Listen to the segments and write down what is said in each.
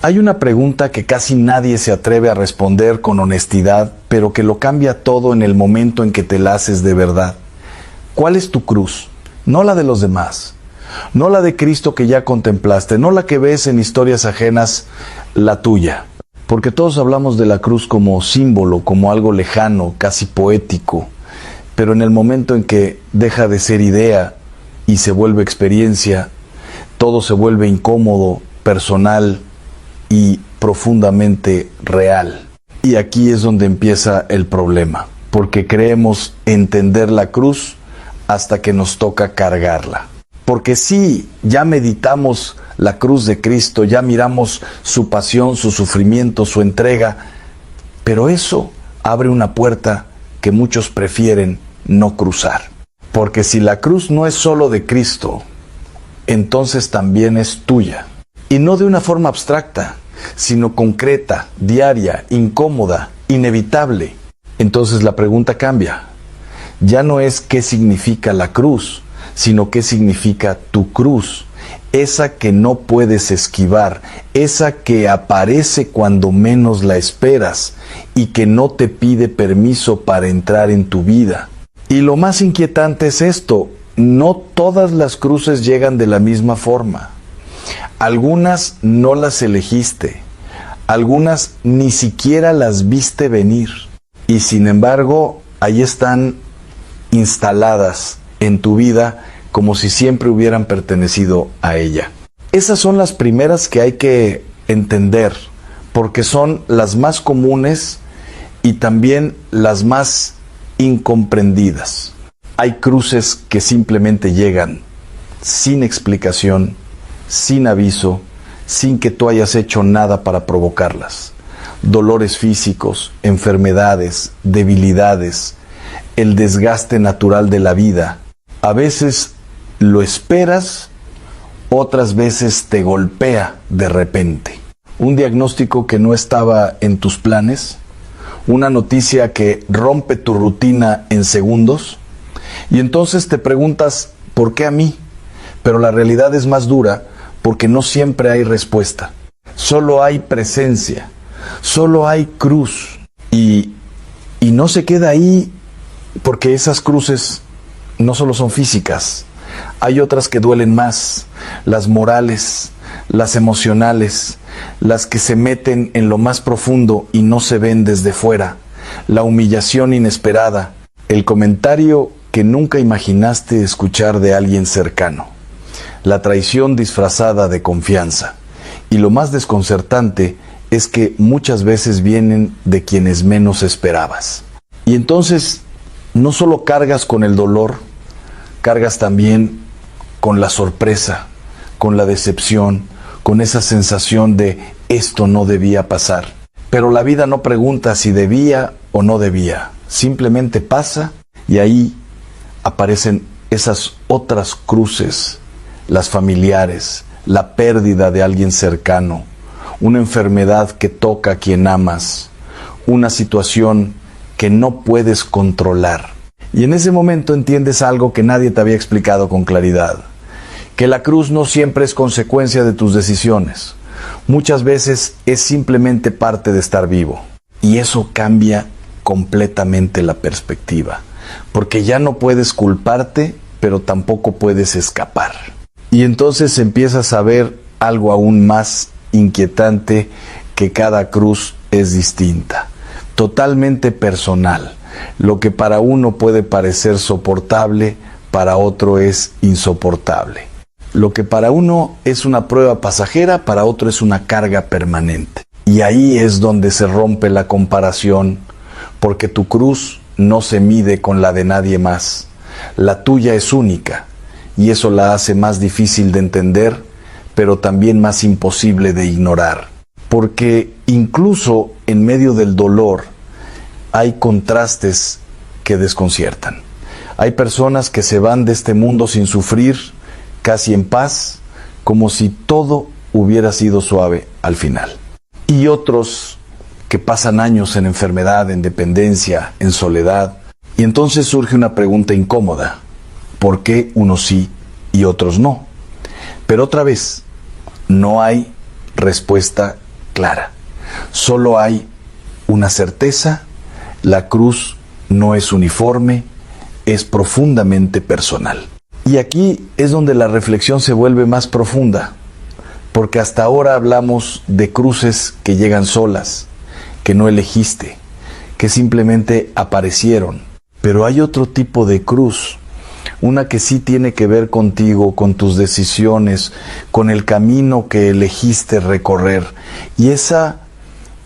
Hay una pregunta que casi nadie se atreve a responder con honestidad, pero que lo cambia todo en el momento en que te la haces de verdad. ¿Cuál es tu cruz? No la de los demás, no la de Cristo que ya contemplaste, no la que ves en historias ajenas, la tuya. Porque todos hablamos de la cruz como símbolo, como algo lejano, casi poético, pero en el momento en que deja de ser idea y se vuelve experiencia, todo se vuelve incómodo, personal y profundamente real. Y aquí es donde empieza el problema, porque creemos entender la cruz hasta que nos toca cargarla. Porque sí, ya meditamos la cruz de Cristo, ya miramos su pasión, su sufrimiento, su entrega, pero eso abre una puerta que muchos prefieren no cruzar. Porque si la cruz no es solo de Cristo, entonces también es tuya. Y no de una forma abstracta, sino concreta, diaria, incómoda, inevitable. Entonces la pregunta cambia. Ya no es qué significa la cruz, sino qué significa tu cruz. Esa que no puedes esquivar, esa que aparece cuando menos la esperas y que no te pide permiso para entrar en tu vida. Y lo más inquietante es esto, no todas las cruces llegan de la misma forma. Algunas no las elegiste, algunas ni siquiera las viste venir. Y sin embargo, ahí están instaladas en tu vida como si siempre hubieran pertenecido a ella. Esas son las primeras que hay que entender, porque son las más comunes y también las más incomprendidas. Hay cruces que simplemente llegan sin explicación, sin aviso, sin que tú hayas hecho nada para provocarlas. Dolores físicos, enfermedades, debilidades, el desgaste natural de la vida. A veces lo esperas, otras veces te golpea de repente. Un diagnóstico que no estaba en tus planes, una noticia que rompe tu rutina en segundos, y entonces te preguntas, ¿por qué a mí? Pero la realidad es más dura porque no siempre hay respuesta. Solo hay presencia, solo hay cruz. Y no se queda ahí porque esas cruces no solo son físicas. Hay otras que duelen más, las morales, las emocionales, las que se meten en lo más profundo y no se ven desde fuera, la humillación inesperada, el comentario que nunca imaginaste escuchar de alguien cercano, la traición disfrazada de confianza. Y lo más desconcertante es que muchas veces vienen de quienes menos esperabas. Y entonces no solo cargas con el dolor, cargas también con la sorpresa, con la decepción, con esa sensación de esto no debía pasar. Pero la vida no pregunta si debía o no debía, simplemente pasa y ahí aparecen esas otras cruces, las familiares, la pérdida de alguien cercano, una enfermedad que toca a quien amas, una situación que no puedes controlar. Y en ese momento entiendes algo que nadie te había explicado con claridad, que la cruz no siempre es consecuencia de tus decisiones, muchas veces es simplemente parte de estar vivo. Y eso cambia completamente la perspectiva, porque ya no puedes culparte, pero tampoco puedes escapar. Y entonces empiezas a ver algo aún más inquietante, que cada cruz es distinta, totalmente personal. Lo que para uno puede parecer soportable, para otro es insoportable. Lo que para uno es una prueba pasajera, para otro es una carga permanente. Y ahí es donde se rompe la comparación, porque tu cruz no se mide con la de nadie más. La tuya es única, y eso la hace más difícil de entender, pero también más imposible de ignorar. Porque incluso en medio del dolor hay contrastes que desconciertan. Hay personas que se van de este mundo sin sufrir, casi en paz, como si todo hubiera sido suave al final. Y otros que pasan años en enfermedad, en dependencia, en soledad. Y entonces surge una pregunta incómoda: ¿por qué unos sí y otros no? Pero otra vez, no hay respuesta clara. Solo hay una certeza: la cruz no es uniforme, es profundamente personal. Y aquí es donde la reflexión se vuelve más profunda, porque hasta ahora hablamos de cruces que llegan solas, que no elegiste, que simplemente aparecieron. Pero hay otro tipo de cruz, una que sí tiene que ver contigo, con tus decisiones, con el camino que elegiste recorrer. Y esa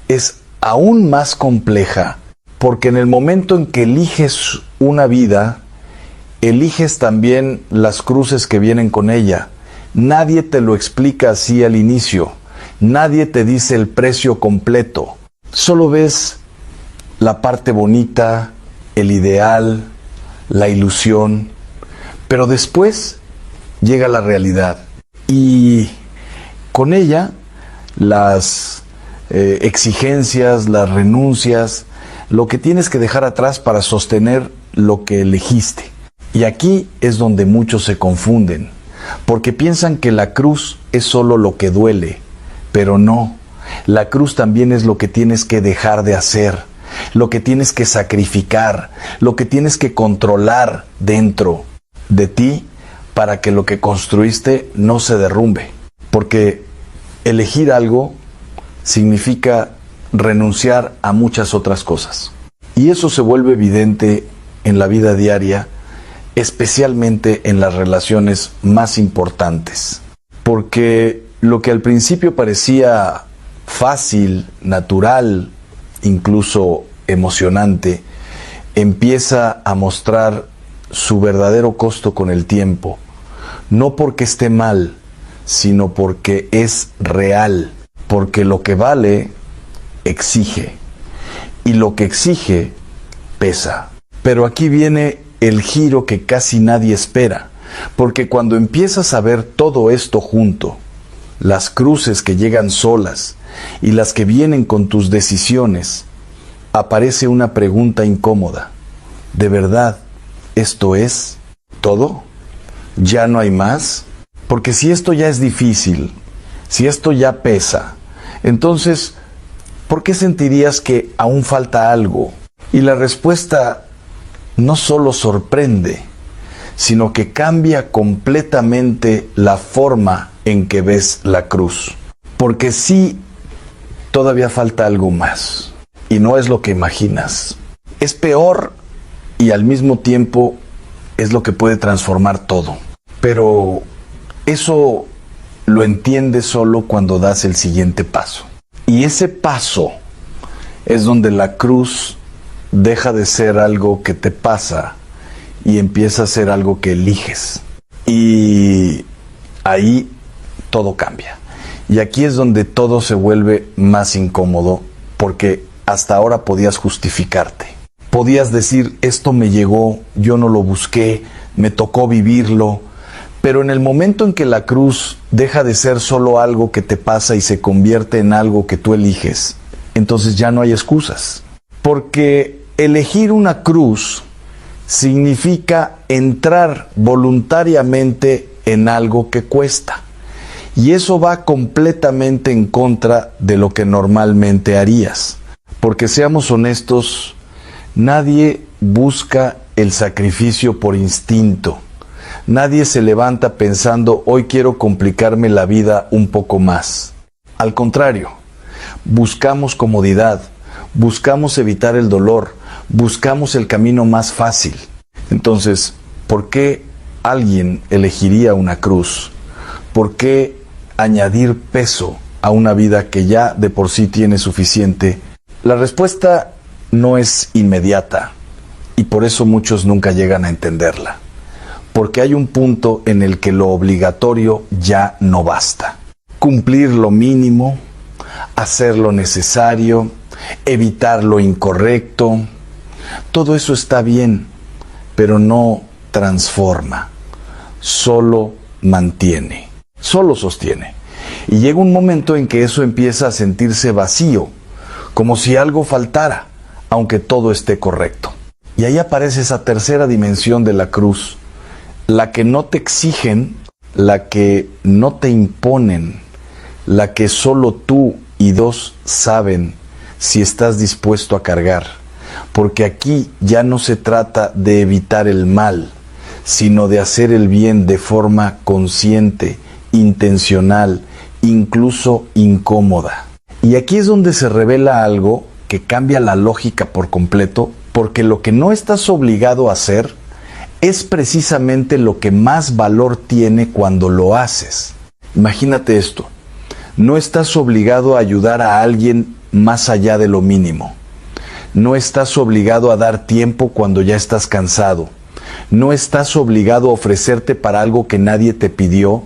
es aún más compleja, porque en el momento en que eliges una vida, eliges también las cruces que vienen con ella. Nadie te lo explica así al inicio. Nadie te dice el precio completo. Solo ves la parte bonita, el ideal, la ilusión. Pero después llega la realidad. Y con ella las exigencias, las renuncias, lo que tienes que dejar atrás para sostener lo que elegiste. Y aquí es donde muchos se confunden, porque piensan que la cruz es solo lo que duele, pero no. La cruz también es lo que tienes que dejar de hacer, lo que tienes que sacrificar, lo que tienes que controlar dentro de ti para que lo que construiste no se derrumbe. Porque elegir algo significa renunciar a muchas otras cosas. Y eso se vuelve evidente en la vida diaria, especialmente en las relaciones más importantes. Porque lo que al principio parecía fácil, natural, incluso emocionante, empieza a mostrar su verdadero costo con el tiempo. No porque esté mal, sino porque es real. Porque lo que vale exige. Y lo que exige pesa. Pero aquí viene el giro que casi nadie espera, porque cuando empiezas a ver todo esto junto, las cruces que llegan solas y las que vienen con tus decisiones, aparece una pregunta incómoda. ¿De verdad esto es todo? ¿Ya no hay más? Porque si esto ya es difícil, si esto ya pesa, entonces, ¿por qué sentirías que aún falta algo? Y la respuesta no solo sorprende, sino que cambia completamente la forma en que ves la cruz. Porque sí, todavía falta algo más. Y no es lo que imaginas. Es peor y al mismo tiempo es lo que puede transformar todo. Pero eso lo entiendes solo cuando das el siguiente paso. Y ese paso es donde la cruz deja de ser algo que te pasa y empieza a ser algo que eliges. Y ahí todo cambia. Y aquí es donde todo se vuelve más incómodo, porque hasta ahora podías justificarte. Podías decir, esto me llegó, yo no lo busqué, me tocó vivirlo. Pero en el momento en que la cruz deja de ser solo algo que te pasa y se convierte en algo que tú eliges, entonces ya no hay excusas. Porque elegir una cruz significa entrar voluntariamente en algo que cuesta. Y eso va completamente en contra de lo que normalmente harías. Porque seamos honestos, nadie busca el sacrificio por instinto. Nadie se levanta pensando, hoy quiero complicarme la vida un poco más. Al contrario, buscamos comodidad, buscamos evitar el dolor, buscamos el camino más fácil. Entonces, ¿por qué alguien elegiría una cruz? ¿Por qué añadir peso a una vida que ya de por sí tiene suficiente? La respuesta no es inmediata y por eso muchos nunca llegan a entenderla. Porque hay un punto en el que lo obligatorio ya no basta. Cumplir lo mínimo, hacer lo necesario, evitar lo incorrecto, todo eso está bien, pero no transforma, solo mantiene, solo sostiene. Y llega un momento en que eso empieza a sentirse vacío, como si algo faltara, aunque todo esté correcto. Y ahí aparece esa tercera dimensión de la cruz, la que no te exigen, la que no te imponen, la que solo tú y dos, saben si estás dispuesto a cargar. Porque aquí ya no se trata de evitar el mal, sino de hacer el bien de forma consciente, intencional, incluso incómoda. Y aquí es donde se revela algo que cambia la lógica por completo, porque lo que no estás obligado a hacer es precisamente lo que más valor tiene cuando lo haces. Imagínate esto, no estás obligado a ayudar a alguien más allá de lo mínimo. No estás obligado a dar tiempo cuando ya estás cansado. No estás obligado a ofrecerte para algo que nadie te pidió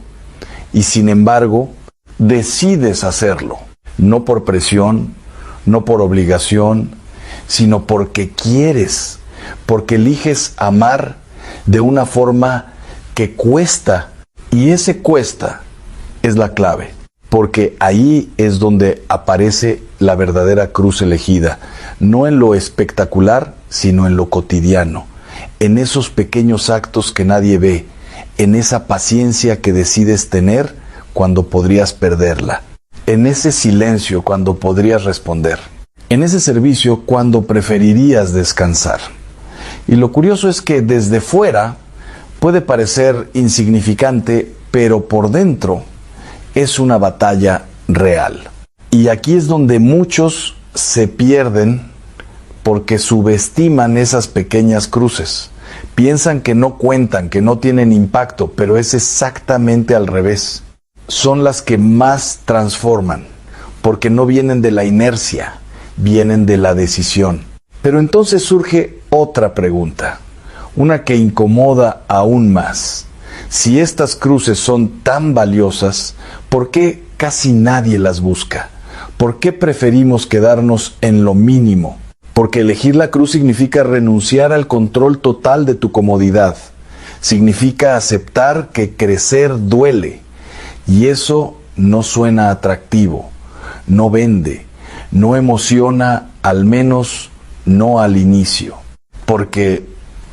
y sin embargo decides hacerlo. No por presión, no por obligación, sino porque quieres, porque eliges amar de una forma que cuesta. Y ese cuesta es la clave, porque ahí es donde aparece la verdadera cruz elegida, no en lo espectacular, sino en lo cotidiano, en esos pequeños actos que nadie ve, en esa paciencia que decides tener cuando podrías perderla, en ese silencio cuando podrías responder, en ese servicio cuando preferirías descansar. Y lo curioso es que desde fuera puede parecer insignificante, pero por dentro es una batalla real. Y aquí es donde muchos se pierden porque subestiman esas pequeñas cruces. Piensan que no cuentan, que no tienen impacto, pero es exactamente al revés. Son las que más transforman, porque no vienen de la inercia, vienen de la decisión. Pero entonces surge otra pregunta, una que incomoda aún más. Si estas cruces son tan valiosas, ¿por qué casi nadie las busca? ¿Por qué preferimos quedarnos en lo mínimo? Porque elegir la cruz significa renunciar al control total de tu comodidad. Significa aceptar que crecer duele. Y eso no suena atractivo, no vende, no emociona, al menos no al inicio. Porque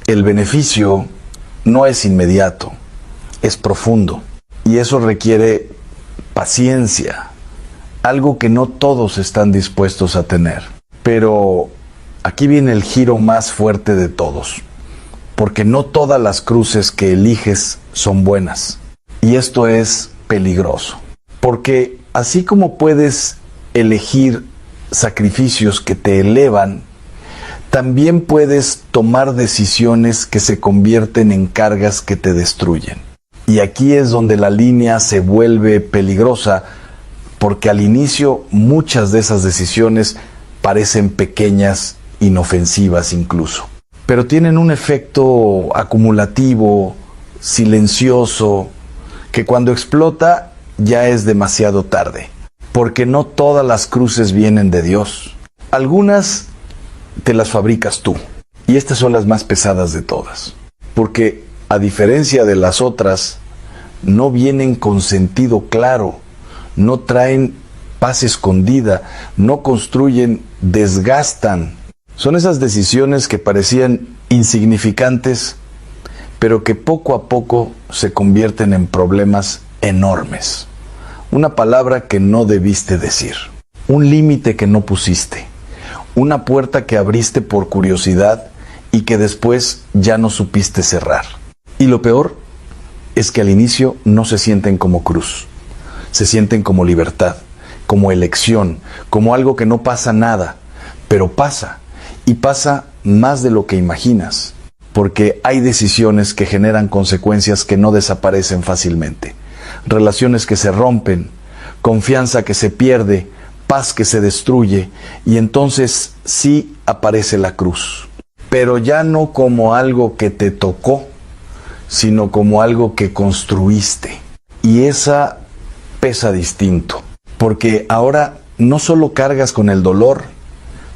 el beneficio no es inmediato, es profundo. Y eso requiere paciencia, algo que no todos están dispuestos a tener. Pero aquí viene el giro más fuerte de todos, porque no todas las cruces que eliges son buenas. Y esto es peligroso, porque así como puedes elegir sacrificios que te elevan, también puedes tomar decisiones que se convierten en cargas que te destruyen. Y aquí es donde la línea se vuelve peligrosa, porque al inicio muchas de esas decisiones parecen pequeñas, inofensivas incluso, pero tienen un efecto acumulativo, silencioso, que cuando explota ya es demasiado tarde, porque no todas las cruces vienen de Dios. Algunas te las fabricas tú, y estas son las más pesadas de todas, porque a diferencia de las otras, no vienen con sentido claro, no traen paz escondida, no construyen, desgastan. Son esas decisiones que parecían insignificantes, pero que poco a poco se convierten en problemas enormes. Una palabra que no debiste decir, un límite que no pusiste, una puerta que abriste por curiosidad y que después ya no supiste cerrar. Y lo peor es que al inicio no se sienten como cruz, se sienten como libertad, como elección, como algo que no pasa nada, pero pasa, y pasa más de lo que imaginas, porque hay decisiones que generan consecuencias que no desaparecen fácilmente, relaciones que se rompen, confianza que se pierde, paz que se destruye, y entonces sí aparece la cruz, pero ya no como algo que te tocó, sino como algo que construiste. Y esa pesa distinto, porque ahora no solo cargas con el dolor,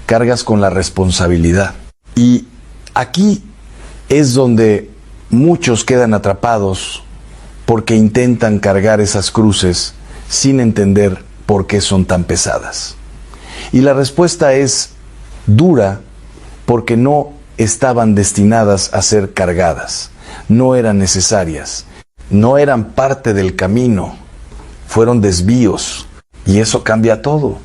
cargas con la responsabilidad. Y aquí es donde muchos quedan atrapados porque intentan cargar esas cruces sin entender por qué son tan pesadas. Y la respuesta es dura porque no estaban destinadas a ser cargadas, no eran necesarias, no eran parte del camino, fueron desvíos, y eso cambia todo.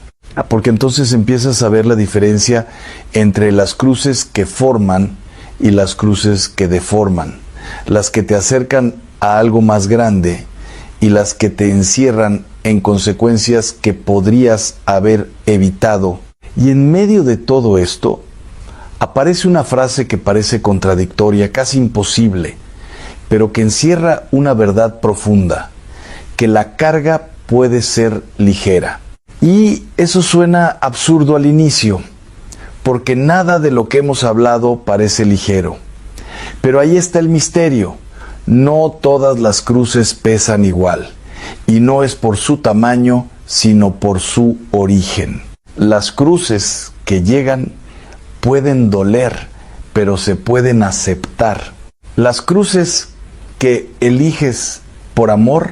Porque entonces empiezas a ver la diferencia entre las cruces que forman y las cruces que deforman, las que te acercan a algo más grande y las que te encierran en consecuencias que podrías haber evitado. Y en medio de todo esto, aparece una frase que parece contradictoria, casi imposible, pero que encierra una verdad profunda, que la carga puede ser ligera. Y eso suena absurdo al inicio, porque nada de lo que hemos hablado parece ligero. Pero ahí está el misterio. No todas las cruces pesan igual, y no es por su tamaño, sino por su origen. Las cruces que llegan pueden doler, pero se pueden aceptar. Las cruces que eliges por amor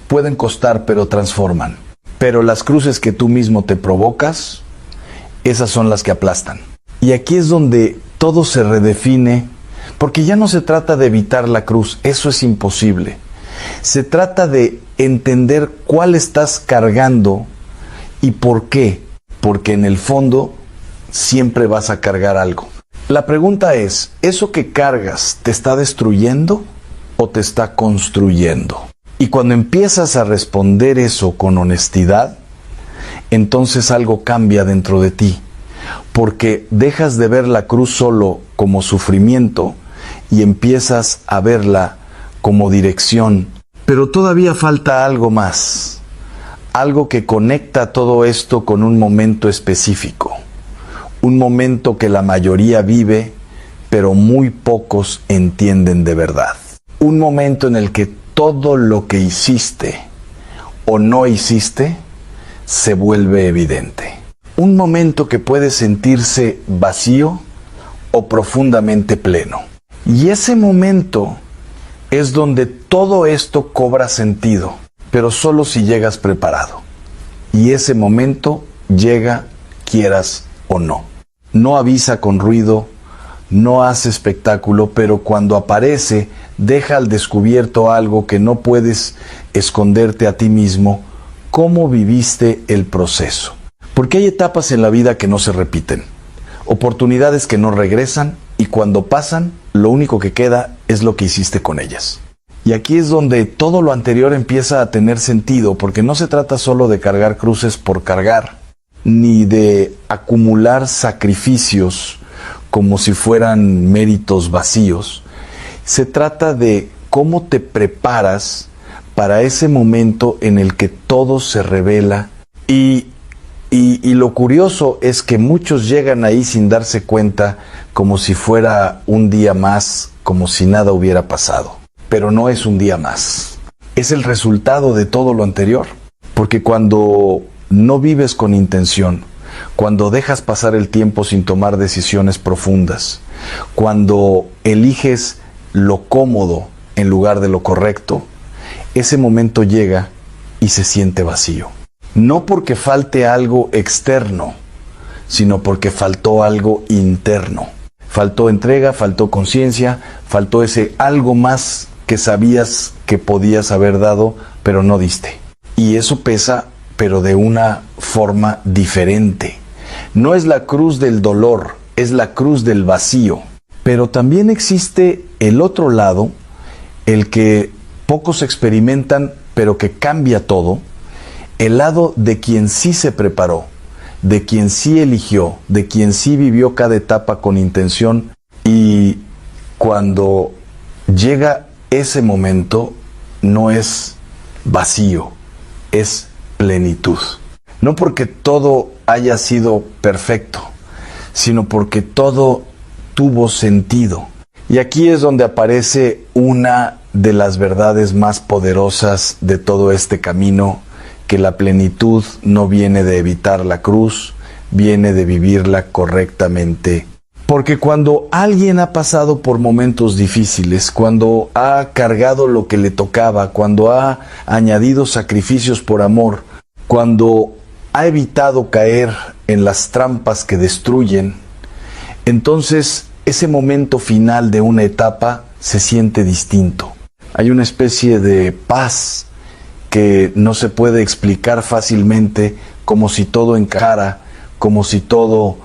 pueden costar, pero transforman. Pero las cruces que tú mismo te provocas, esas son las que aplastan. Y aquí es donde todo se redefine, porque ya no se trata de evitar la cruz, eso es imposible. Se trata de entender cuál estás cargando y por qué. Porque en el fondo siempre vas a cargar algo. La pregunta es, ¿eso que cargas te está destruyendo o te está construyendo? Y cuando empiezas a responder eso con honestidad, entonces algo cambia dentro de ti, porque dejas de ver la cruz solo como sufrimiento y empiezas a verla como dirección. Pero todavía falta algo más, algo que conecta todo esto con un momento específico, un momento que la mayoría vive, pero muy pocos entienden de verdad. Un momento en el que todo lo que hiciste o no hiciste se vuelve evidente. Un momento que puede sentirse vacío o profundamente pleno. Y ese momento es donde todo esto cobra sentido, pero solo si llegas preparado. Y ese momento llega, quieras o no. No avisa con ruido, no hace espectáculo, pero cuando aparece, deja al descubierto algo que no puedes esconderte a ti mismo, cómo viviste el proceso. Porque hay etapas en la vida que no se repiten, oportunidades que no regresan, y cuando pasan, lo único que queda es lo que hiciste con ellas. Y aquí es donde todo lo anterior empieza a tener sentido, porque no se trata solo de cargar cruces por cargar, ni de acumular sacrificios como si fueran méritos vacíos. Se trata de cómo te preparas para ese momento en el que todo se revela. Y lo curioso es que muchos llegan ahí sin darse cuenta, como si fuera un día más, como si nada hubiera pasado. Pero no es un día más. Es el resultado de todo lo anterior. Porque cuando no vives con intención, cuando dejas pasar el tiempo sin tomar decisiones profundas, cuando eliges lo cómodo en lugar de lo correcto, ese momento llega y se siente vacío. No porque falte algo externo, sino porque faltó algo interno. Faltó entrega, faltó conciencia, faltó ese algo más que sabías que podías haber dado, pero no diste. Y eso pesa, pero de una forma diferente. No es la cruz del dolor, es la cruz del vacío. Pero también existe el otro lado, el que pocos experimentan, pero que cambia todo, el lado de quien sí se preparó, de quien sí eligió, de quien sí vivió cada etapa con intención, y cuando llega ese momento no es vacío, es plenitud. No porque todo haya sido perfecto, sino porque todo tuvo sentido. Y aquí es donde aparece una de las verdades más poderosas de todo este camino, que la plenitud no viene de evitar la cruz, viene de vivirla correctamente. Porque cuando alguien ha pasado por momentos difíciles, cuando ha cargado lo que le tocaba, cuando ha añadido sacrificios por amor, cuando ha evitado caer en las trampas que destruyen, entonces ese momento final de una etapa se siente distinto. Hay una especie de paz que no se puede explicar fácilmente, como si todo encajara, como si todo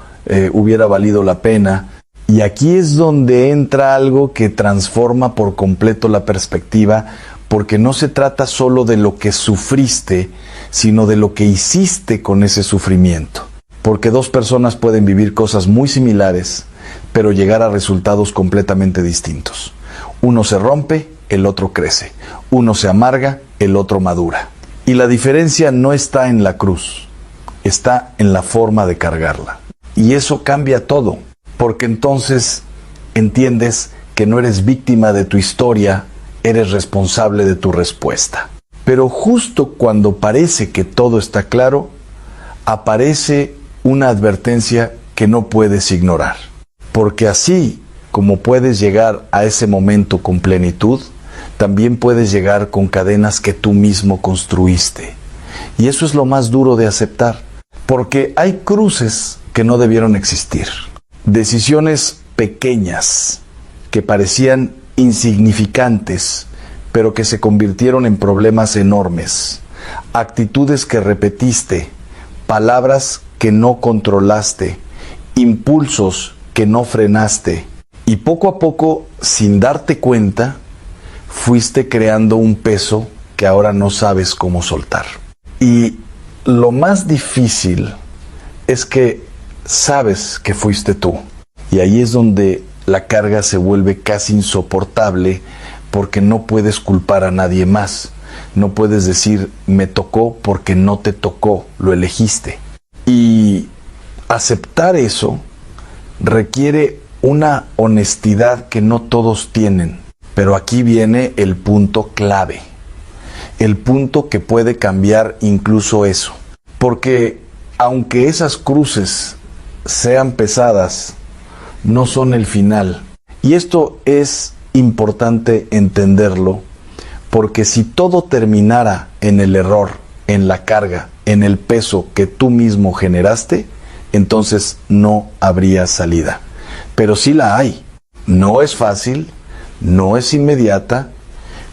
hubiera valido la pena. Y aquí es donde entra algo que transforma por completo la perspectiva, porque no se trata solo de lo que sufriste, sino de lo que hiciste con ese sufrimiento. Porque dos personas pueden vivir cosas muy similares, pero llegar a resultados completamente distintos. Uno se rompe, el otro crece. Uno se amarga, el otro madura. Y la diferencia no está en la cruz, está en la forma de cargarla. Y eso cambia todo, porque entonces entiendes que no eres víctima de tu historia, eres responsable de tu respuesta. Pero justo cuando parece que todo está claro, aparece una advertencia que no puedes ignorar. Porque así como puedes llegar a ese momento con plenitud, también puedes llegar con cadenas que tú mismo construiste. Y eso es lo más duro de aceptar, porque hay cruces que no debieron existir. Decisiones pequeñas que parecían insignificantes, pero que se convirtieron en problemas enormes. Actitudes que repetiste, palabras que no controlaste, impulsos que no frenaste. Y poco a poco, sin darte cuenta, fuiste creando un peso que ahora no sabes cómo soltar. Y lo más difícil es que sabes que fuiste tú. Y ahí es donde la carga se vuelve casi insoportable, porque no puedes culpar a nadie más. No puedes decir, me tocó porque no te tocó, lo elegiste. Y aceptar eso requiere una honestidad que no todos tienen. Pero aquí viene el punto clave. El punto que puede cambiar incluso eso. Porque aunque esas cruces sean pesadas, no son el final. Y esto es importante entenderlo, porque si todo terminara en el error, en la carga, en el peso que tú mismo generaste, entonces no habría salida. Pero sí la hay. No es fácil, no es inmediata,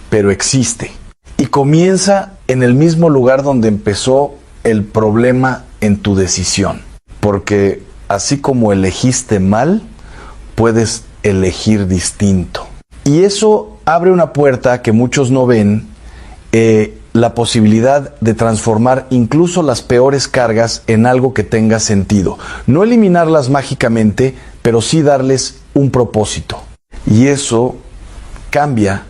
pero existe. Y comienza en el mismo lugar donde empezó el problema en tu decisión. Porque así como elegiste mal, puedes elegir distinto. Y eso abre una puerta que muchos no ven, la posibilidad de transformar incluso las peores cargas en algo que tenga sentido. No eliminarlas mágicamente, pero sí darles un propósito. Y eso cambia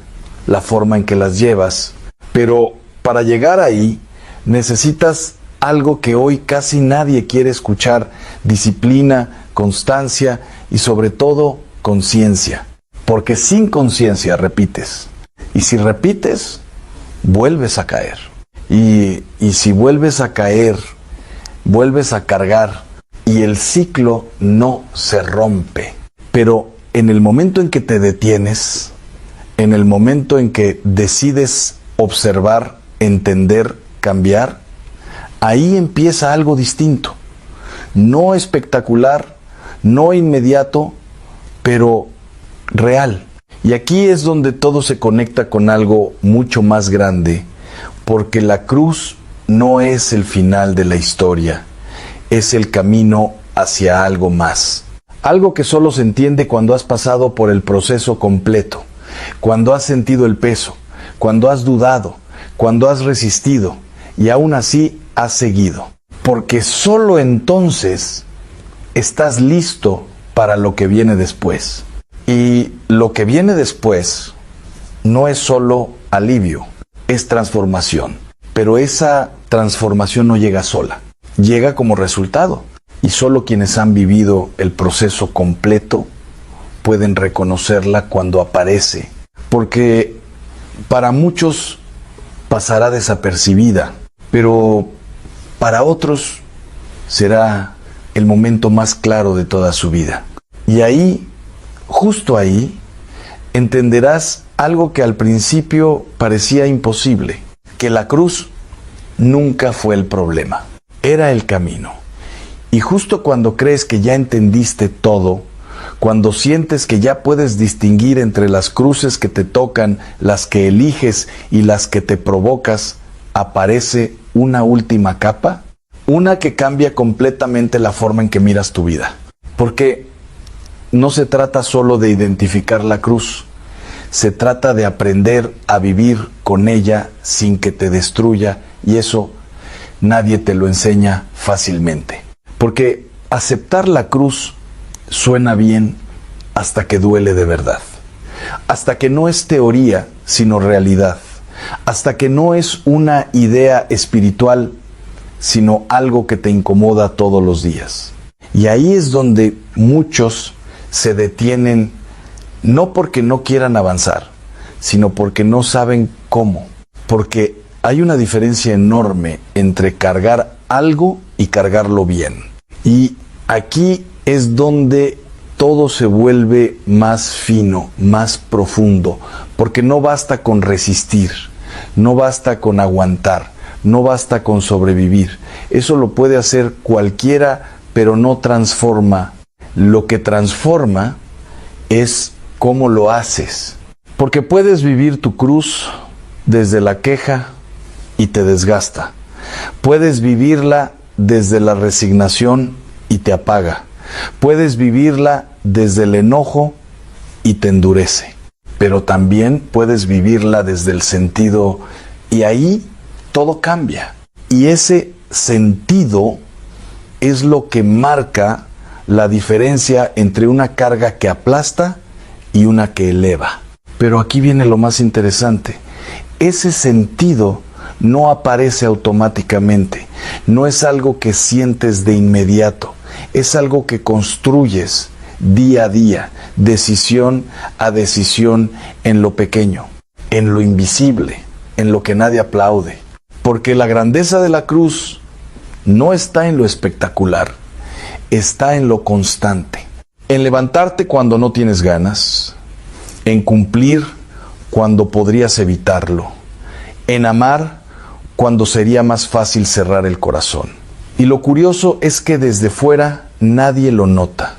la forma en que las llevas. Pero para llegar ahí, necesitas algo que hoy casi nadie quiere escuchar: disciplina, constancia y sobre todo conciencia. Porque sin conciencia repites. Y si repites, vuelves a caer. Y si vuelves a caer, vuelves a cargar. Y el ciclo no se rompe. Pero en el momento en que te detienes, en el momento en que decides observar, entender, cambiar, ahí empieza algo distinto. No espectacular, no inmediato, pero real. Y aquí es donde todo se conecta con algo mucho más grande, porque la cruz no es el final de la historia, es el camino hacia algo más. Algo que solo se entiende cuando has pasado por el proceso completo, cuando has sentido el peso, cuando has dudado, cuando has resistido y aún así has seguido. Porque solo entonces estás listo para lo que viene después. Y lo que viene después no es solo alivio, es transformación. Pero esa transformación no llega sola, llega como resultado. Y solo quienes han vivido el proceso completo pueden reconocerla cuando aparece. Porque para muchos pasará desapercibida, pero para otros será el momento más claro de toda su vida. Y ahí, justo ahí, entenderás algo que al principio parecía imposible, que la cruz nunca fue el problema, era el camino. Y justo cuando crees que ya entendiste todo, cuando sientes que ya puedes distinguir entre las cruces que te tocan, las que eliges y las que te provocas, aparece una última capa, Una que cambia completamente la forma en que miras tu vida. Porque no se trata solo de identificar la cruz, se trata de aprender a vivir con ella sin que te destruya, y eso nadie te lo enseña fácilmente. Porque aceptar la cruz suena bien hasta que duele de verdad, hasta que no es teoría sino realidad, hasta que no es una idea espiritual sino algo que te incomoda todos los días. Y ahí es donde muchos se detienen, no porque no quieran avanzar, sino porque no saben cómo. Porque hay una diferencia enorme entre cargar algo y cargarlo bien. Y aquí es donde todo se vuelve más fino, más profundo, porque no basta con resistir, no basta con aguantar, no basta con sobrevivir. Eso lo puede hacer cualquiera, pero no transforma. Lo que transforma es cómo lo haces. Porque puedes vivir tu cruz desde la queja y te desgasta. Puedes vivirla desde la resignación y te apaga. Puedes vivirla desde el enojo y te endurece. Pero también puedes vivirla desde el sentido, y ahí todo cambia. Y ese sentido es lo que marca la diferencia entre una carga que aplasta y una que eleva. Pero aquí viene lo más interesante. Ese sentido no aparece automáticamente, no es algo que sientes de inmediato, es algo que construyes día a día, decisión a decisión, en lo pequeño, en lo invisible, en lo que nadie aplaude. Porque la grandeza de la cruz no está en lo espectacular, está en lo constante, en levantarte cuando no tienes ganas, en cumplir cuando podrías evitarlo, en amar cuando sería más fácil cerrar el corazón. Y lo curioso es que desde fuera nadie lo nota,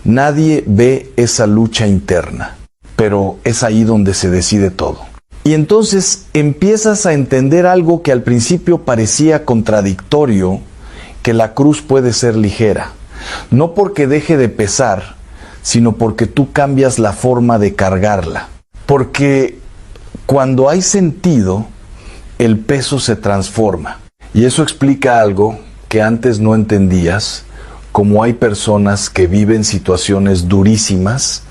nadie ve esa lucha interna, pero es ahí donde se decide todo. Y entonces empiezas a entender algo que al principio parecía contradictorio, que la cruz puede ser ligera, no porque deje de pesar, sino porque tú cambias la forma de cargarla. Porque cuando hay sentido, el peso se transforma. Y eso explica algo que antes no entendías, como hay personas que viven situaciones durísimas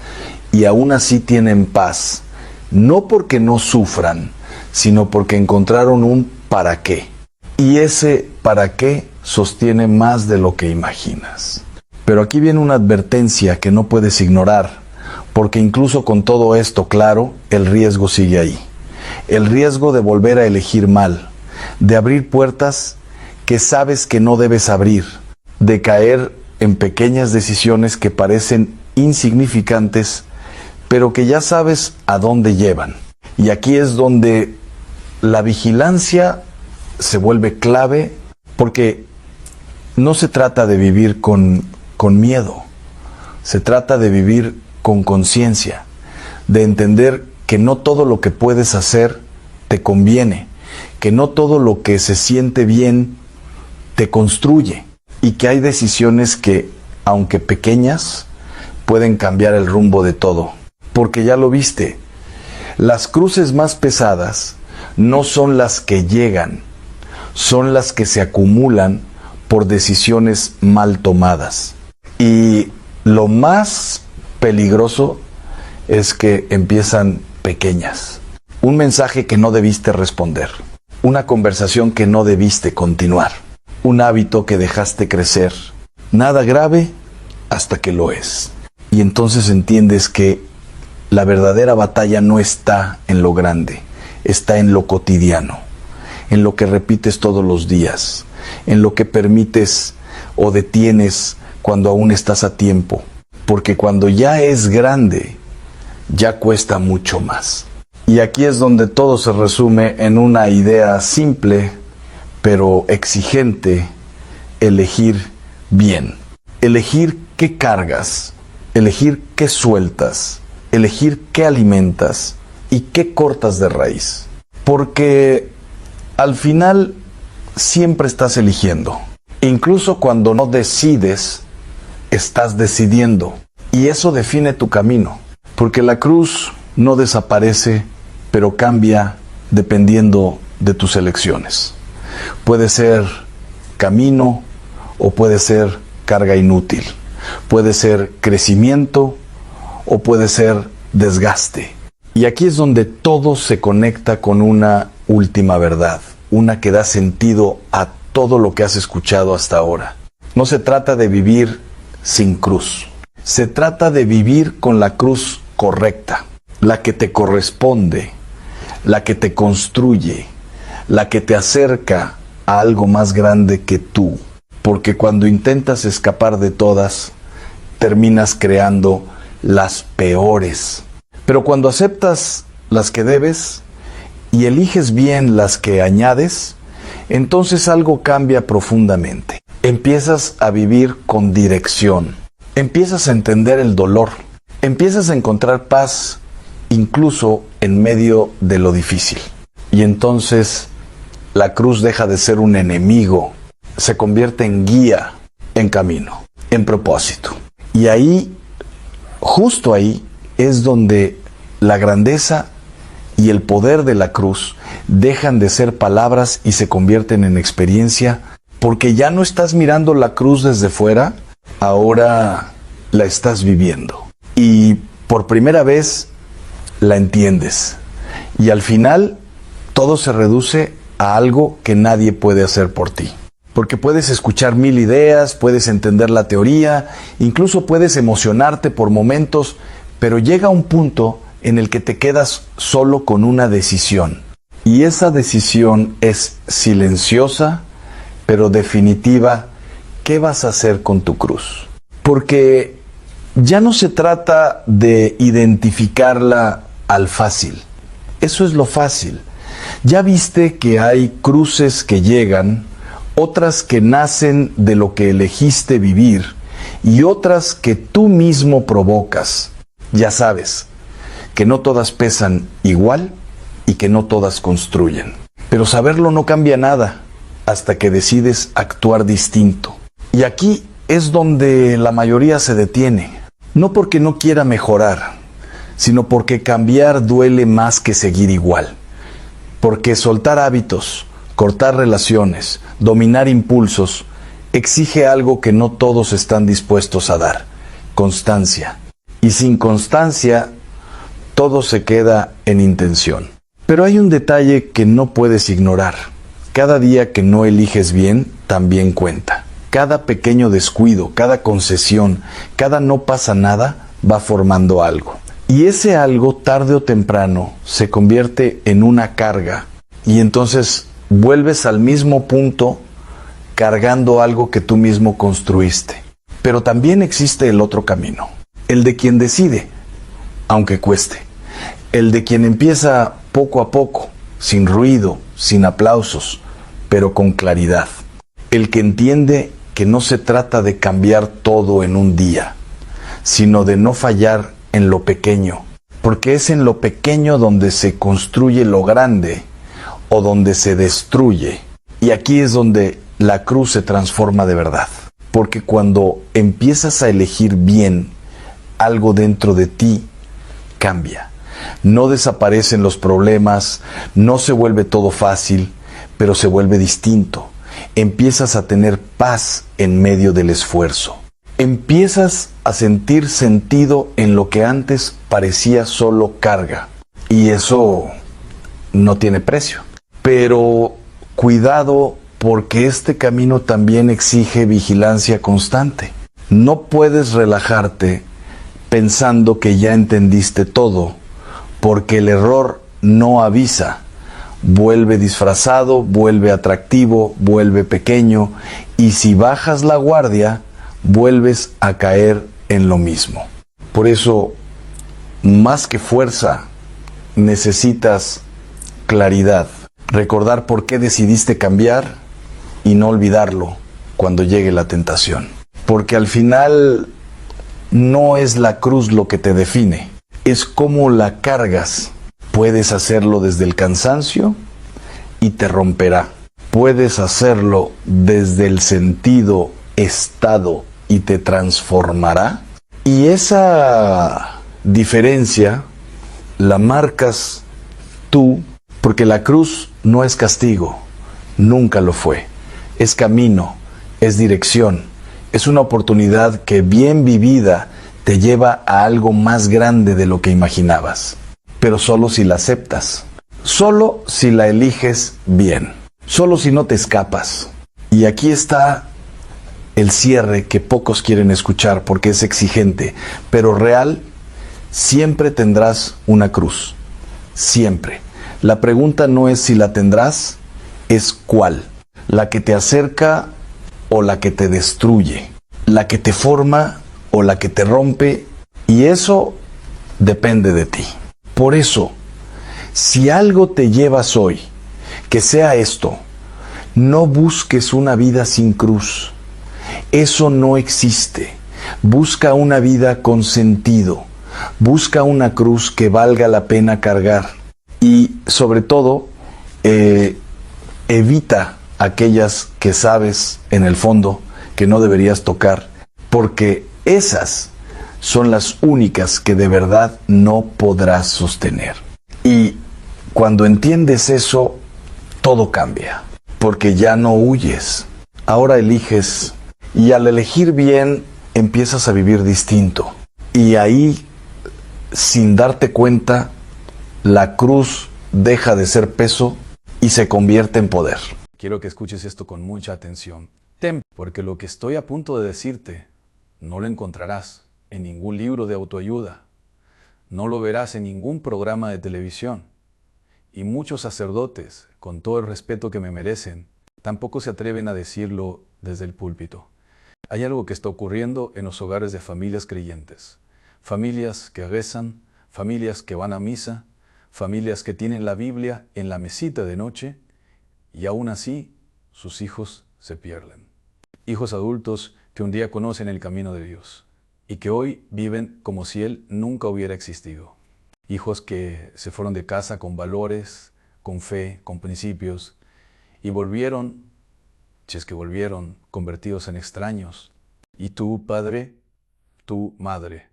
y aún así tienen paz. No porque no sufran, sino porque encontraron un para qué. Y ese para qué sostiene más de lo que imaginas. Pero aquí viene una advertencia que no puedes ignorar, porque incluso con todo esto claro, el riesgo sigue ahí. El riesgo de volver a elegir mal, de abrir puertas que sabes que no debes abrir, de caer en pequeñas decisiones que parecen insignificantes, pero que ya sabes a dónde llevan. Y aquí es donde la vigilancia se vuelve clave, porque no se trata de vivir con miedo, se trata de vivir con conciencia, de entender que no todo lo que puedes hacer te conviene, que no todo lo que se siente bien te construye, y que hay decisiones que, aunque pequeñas, pueden cambiar el rumbo de todo. Porque ya lo viste, las cruces más pesadas no son las que llegan, son las que se acumulan por decisiones mal tomadas. Y lo más peligroso es que empiezan pequeñas. Un mensaje que no debiste responder, una conversación que no debiste continuar, un hábito que dejaste crecer. Nada grave hasta que lo es. Y entonces entiendes que la verdadera batalla no está en lo grande, está en lo cotidiano, en lo que repites todos los días, en lo que permites o detienes cuando aún estás a tiempo, porque cuando ya es grande, ya cuesta mucho más. Y aquí es donde todo se resume en una idea simple, pero exigente: elegir bien, elegir qué cargas, elegir qué sueltas, elegir qué alimentas y qué cortas de raíz. Porque al final siempre estás eligiendo. Incluso cuando no decides, estás decidiendo. Y eso define tu camino. Porque la cruz no desaparece, pero cambia dependiendo de tus elecciones. Puede ser camino o puede ser carga inútil. Puede ser crecimiento o puede ser desgaste. Y aquí es donde todo se conecta con una última verdad, una que da sentido a todo lo que has escuchado hasta ahora. No se trata de vivir sin cruz. Se trata de vivir con la cruz correcta, la que te corresponde, la que te construye, la que te acerca a algo más grande que tú. Porque cuando intentas escapar de todas, terminas creando las peores. Pero cuando aceptas las que debes y eliges bien las que añades, entonces algo cambia profundamente. Empiezas a vivir con dirección. Empiezas a entender el dolor. Empiezas a encontrar paz incluso en medio de lo difícil. Y entonces la cruz deja de ser un enemigo. Se convierte en guía, en camino, en propósito. Y ahí, justo ahí, es donde la grandeza y el poder de la cruz dejan de ser palabras y se convierten en experiencia, porque ya no estás mirando la cruz desde fuera, ahora la estás viviendo. Y por primera vez la entiendes. Y al final todo se reduce a algo que nadie puede hacer por ti. Porque puedes escuchar 1000 ideas, puedes entender la teoría, incluso puedes emocionarte por momentos, pero llega un punto en el que te quedas solo con una decisión. Y esa decisión es silenciosa, pero definitiva. ¿Qué vas a hacer con tu cruz? Porque ya no se trata de identificarla al fácil. Eso es lo fácil. Ya viste que hay cruces que llegan, otras que nacen de lo que elegiste vivir y otras que tú mismo provocas. Ya sabes que no todas pesan igual y que no todas construyen. Pero saberlo no cambia nada hasta que decides actuar distinto. Y aquí es donde la mayoría se detiene. No porque no quiera mejorar, sino porque cambiar duele más que seguir igual. Porque soltar hábitos, cortar relaciones, dominar impulsos, exige algo que no todos están dispuestos a dar: constancia. Y sin constancia, todo se queda en intención. Pero hay un detalle que no puedes ignorar. Cada día que no eliges bien, también cuenta. Cada pequeño descuido, cada concesión, cada no pasa nada, va formando algo. Y ese algo, tarde o temprano, se convierte en una carga. Y entonces vuelves al mismo punto cargando algo que tú mismo construiste. Pero también existe el otro camino. El de quien decide, aunque cueste. El de quien empieza poco a poco, sin ruido, sin aplausos, pero con claridad. El que entiende que no se trata de cambiar todo en un día, sino de no fallar en lo pequeño, porque es en lo pequeño donde se construye lo grande o donde se destruye. Y aquí es donde la cruz se transforma de verdad, porque cuando empiezas a elegir bien, algo dentro de ti cambia. No desaparecen los problemas, no se vuelve todo fácil, pero se vuelve distinto. Empiezas a tener paz en medio del esfuerzo. Empiezas a sentir sentido en lo que antes parecía solo carga. Y eso no tiene precio. Pero cuidado, porque este camino también exige vigilancia constante. No puedes relajarte pensando que ya entendiste todo, porque el error no avisa. Vuelve disfrazado, vuelve atractivo, vuelve pequeño, y si bajas la guardia, vuelves a caer en lo mismo. Por eso, más que fuerza, necesitas claridad. Recordar por qué decidiste cambiar y no olvidarlo cuando llegue la tentación. Porque al final no es la cruz lo que te define, es cómo la cargas. Puedes hacerlo desde el cansancio y te romperá. puedes hacerlo desde el sentido estado y te transformará. Y esa diferencia la marcas tú, porque la cruz no es castigo, nunca lo fue. Es camino, es dirección, es una oportunidad que bien vivida te lleva a algo más grande de lo que imaginabas. Pero solo si la aceptas, solo si la eliges bien, solo si no te escapas. Y aquí está el cierre que pocos quieren escuchar porque es exigente, pero real. Siempre tendrás una cruz, siempre. La pregunta no es si la tendrás, es cuál. La que te acerca o la que te destruye, la que te forma o la que te rompe, y eso depende de ti. Por eso, si algo te llevas hoy, que sea esto: no busques una vida sin cruz. Eso no existe. Busca una vida con sentido. Busca una cruz que valga la pena cargar. Y sobre todo, evita aquellas que sabes en el fondo que no deberías tocar, porque esas son las únicas que de verdad no podrás sostener. Y cuando entiendes eso, todo cambia, porque ya no huyes, ahora eliges, y al elegir bien empiezas a vivir distinto. Y ahí, sin darte cuenta, la cruz deja de ser peso y se convierte en poder. Quiero que escuches esto con mucha atención. Porque lo que estoy a punto de decirte no lo encontrarás en ningún libro de autoayuda, no lo verás en ningún programa de televisión, y muchos sacerdotes, con todo el respeto que me merecen, tampoco se atreven a decirlo desde el púlpito. Hay algo que está ocurriendo en los hogares de familias creyentes, familias que rezan, familias que van a misa, familias que tienen la Biblia en la mesita de noche, y aún así sus hijos se pierden. Hijos adultos que un día conocen el camino de Dios y que hoy viven como si Él nunca hubiera existido. Hijos que se fueron de casa con valores, con fe, con principios, y volvieron, si es que volvieron, convertidos en extraños. Y tú, padre, tú, madre,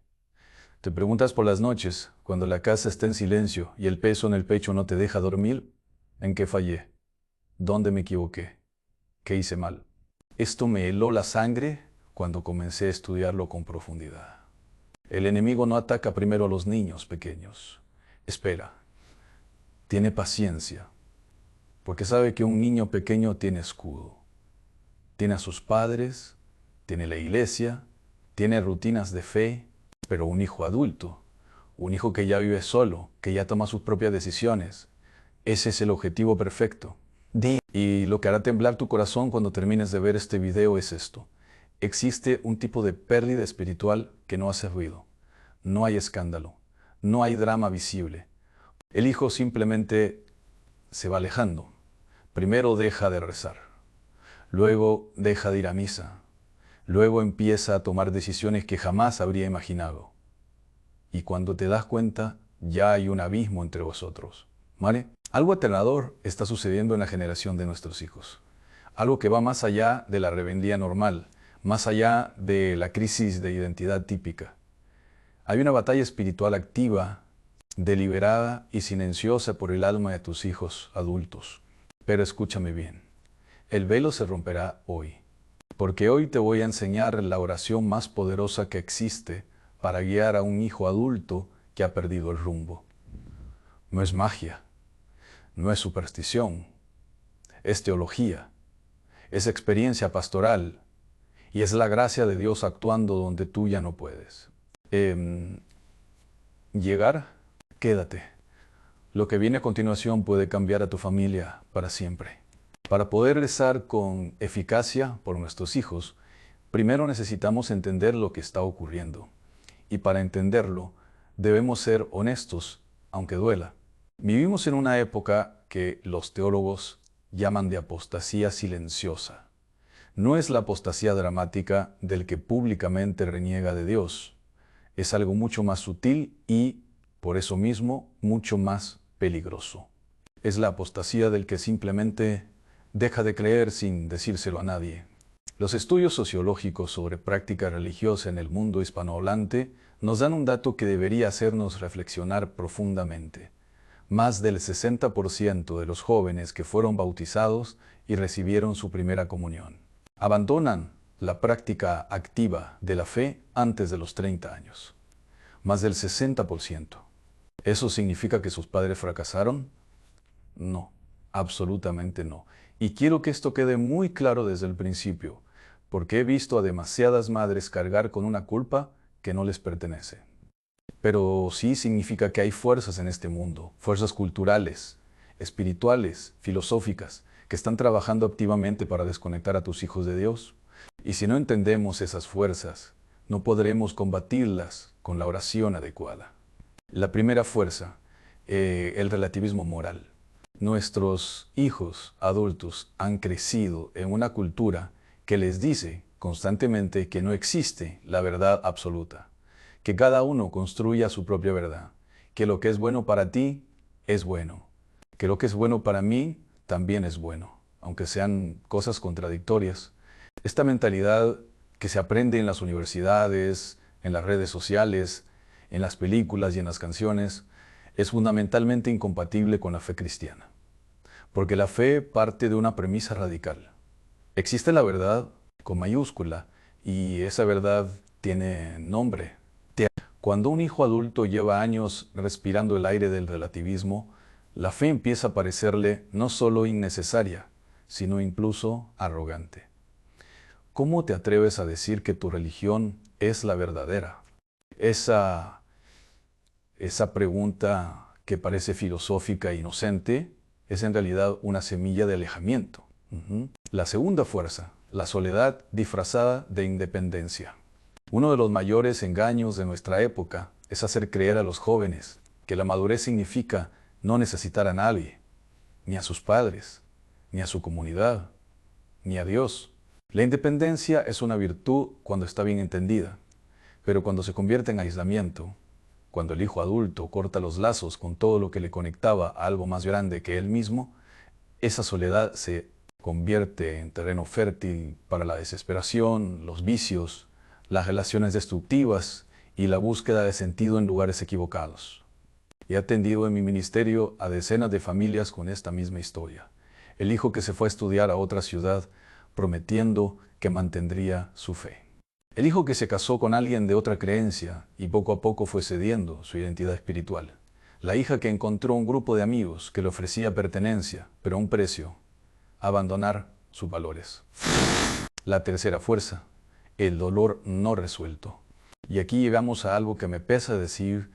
te preguntas por las noches, cuando la casa está en silencio y el peso en el pecho no te deja dormir, ¿en qué fallé? ¿Dónde me equivoqué? ¿Qué hice mal? Esto me heló la sangre cuando comencé a estudiarlo con profundidad. El enemigo no ataca primero a los niños pequeños. Espera, tiene paciencia, porque sabe que un niño pequeño tiene escudo. Tiene a sus padres, tiene la iglesia, tiene rutinas de fe, pero un hijo adulto, un hijo que ya vive solo, que ya toma sus propias decisiones, ese es el objetivo perfecto. Y lo que hará temblar tu corazón cuando termines de ver este video es esto. Existe un tipo de pérdida espiritual que no hace ruido. No hay escándalo. No hay drama visible. El hijo simplemente se va alejando. Primero deja de rezar. Luego deja de ir a misa. Luego empieza a tomar decisiones que jamás habría imaginado. Y cuando te das cuenta, ya hay un abismo entre vosotros. ¿Vale? Algo aterrador está sucediendo en la generación de nuestros hijos. Algo que va más allá de la rebeldía normal, más allá de la crisis de identidad típica. Hay una batalla espiritual activa, deliberada y silenciosa por el alma de tus hijos adultos. Pero escúchame bien, el velo se romperá hoy, porque hoy te voy a enseñar la oración más poderosa que existe para guiar a un hijo adulto que ha perdido el rumbo. No es magia, no es superstición, es teología, es experiencia pastoral y es la gracia de Dios actuando donde tú ya no puedes. Llegar, quédate. Lo que viene a continuación puede cambiar a tu familia para siempre. Para poder rezar con eficacia por nuestros hijos, primero necesitamos entender lo que está ocurriendo. Y para entenderlo, debemos ser honestos, aunque duela. Vivimos en una época que los teólogos llaman de apostasía silenciosa. No es la apostasía dramática del que públicamente reniega de Dios. Es algo mucho más sutil y, por eso mismo, mucho más peligroso. Es la apostasía del que simplemente Deja de creer sin decírselo a nadie. Los estudios sociológicos sobre práctica religiosa en el mundo hispanohablante nos dan un dato que debería hacernos reflexionar profundamente. Más del 60% de los jóvenes que fueron bautizados y recibieron su primera comunión abandonan la práctica activa de la fe antes de los 30 años. Más del 60%. ¿Eso significa que sus padres fracasaron? No, absolutamente no. Y quiero que esto quede muy claro desde el principio, porque he visto a demasiadas madres cargar con una culpa que no les pertenece. Pero sí significa que hay fuerzas en este mundo, fuerzas culturales, espirituales, filosóficas, que están trabajando activamente para desconectar a tus hijos de Dios. Y si no entendemos esas fuerzas, no podremos combatirlas con la oración adecuada. La primera fuerza, el relativismo moral. Nuestros hijos adultos han crecido en una cultura que les dice constantemente que no existe la verdad absoluta, que cada uno construya su propia verdad, que lo que es bueno para ti es bueno, que lo que es bueno para mí también es bueno, aunque sean cosas contradictorias. Esta mentalidad que se aprende en las universidades, en las redes sociales, en las películas y en las canciones, es fundamentalmente incompatible con la fe cristiana. Porque la fe parte de una premisa radical. Existe la verdad con mayúscula y esa verdad tiene nombre. Cuando un hijo adulto lleva años respirando el aire del relativismo, la fe empieza a parecerle no solo innecesaria, sino incluso arrogante. ¿Cómo te atreves a decir que tu religión es la verdadera? Esa pregunta que parece filosófica e inocente es en realidad una semilla de alejamiento. La segunda fuerza, la soledad disfrazada de independencia. Uno de los mayores engaños de nuestra época es hacer creer a los jóvenes que la madurez significa no necesitar a nadie, ni a sus padres, ni a su comunidad, ni a Dios. La independencia es una virtud cuando está bien entendida, pero cuando se convierte en aislamiento, cuando el hijo adulto corta los lazos con todo lo que le conectaba a algo más grande que él mismo, esa soledad se convierte en terreno fértil para la desesperación, los vicios, las relaciones destructivas y la búsqueda de sentido en lugares equivocados. He atendido en mi ministerio a decenas de familias con esta misma historia. El hijo que se fue a estudiar a otra ciudad prometiendo que mantendría su fe. El hijo que se casó con alguien de otra creencia y poco a poco fue cediendo su identidad espiritual. La hija que encontró un grupo de amigos que le ofrecía pertenencia, pero a un precio, abandonar sus valores. La tercera fuerza, el dolor no resuelto. Y aquí llegamos a algo que me pesa decir,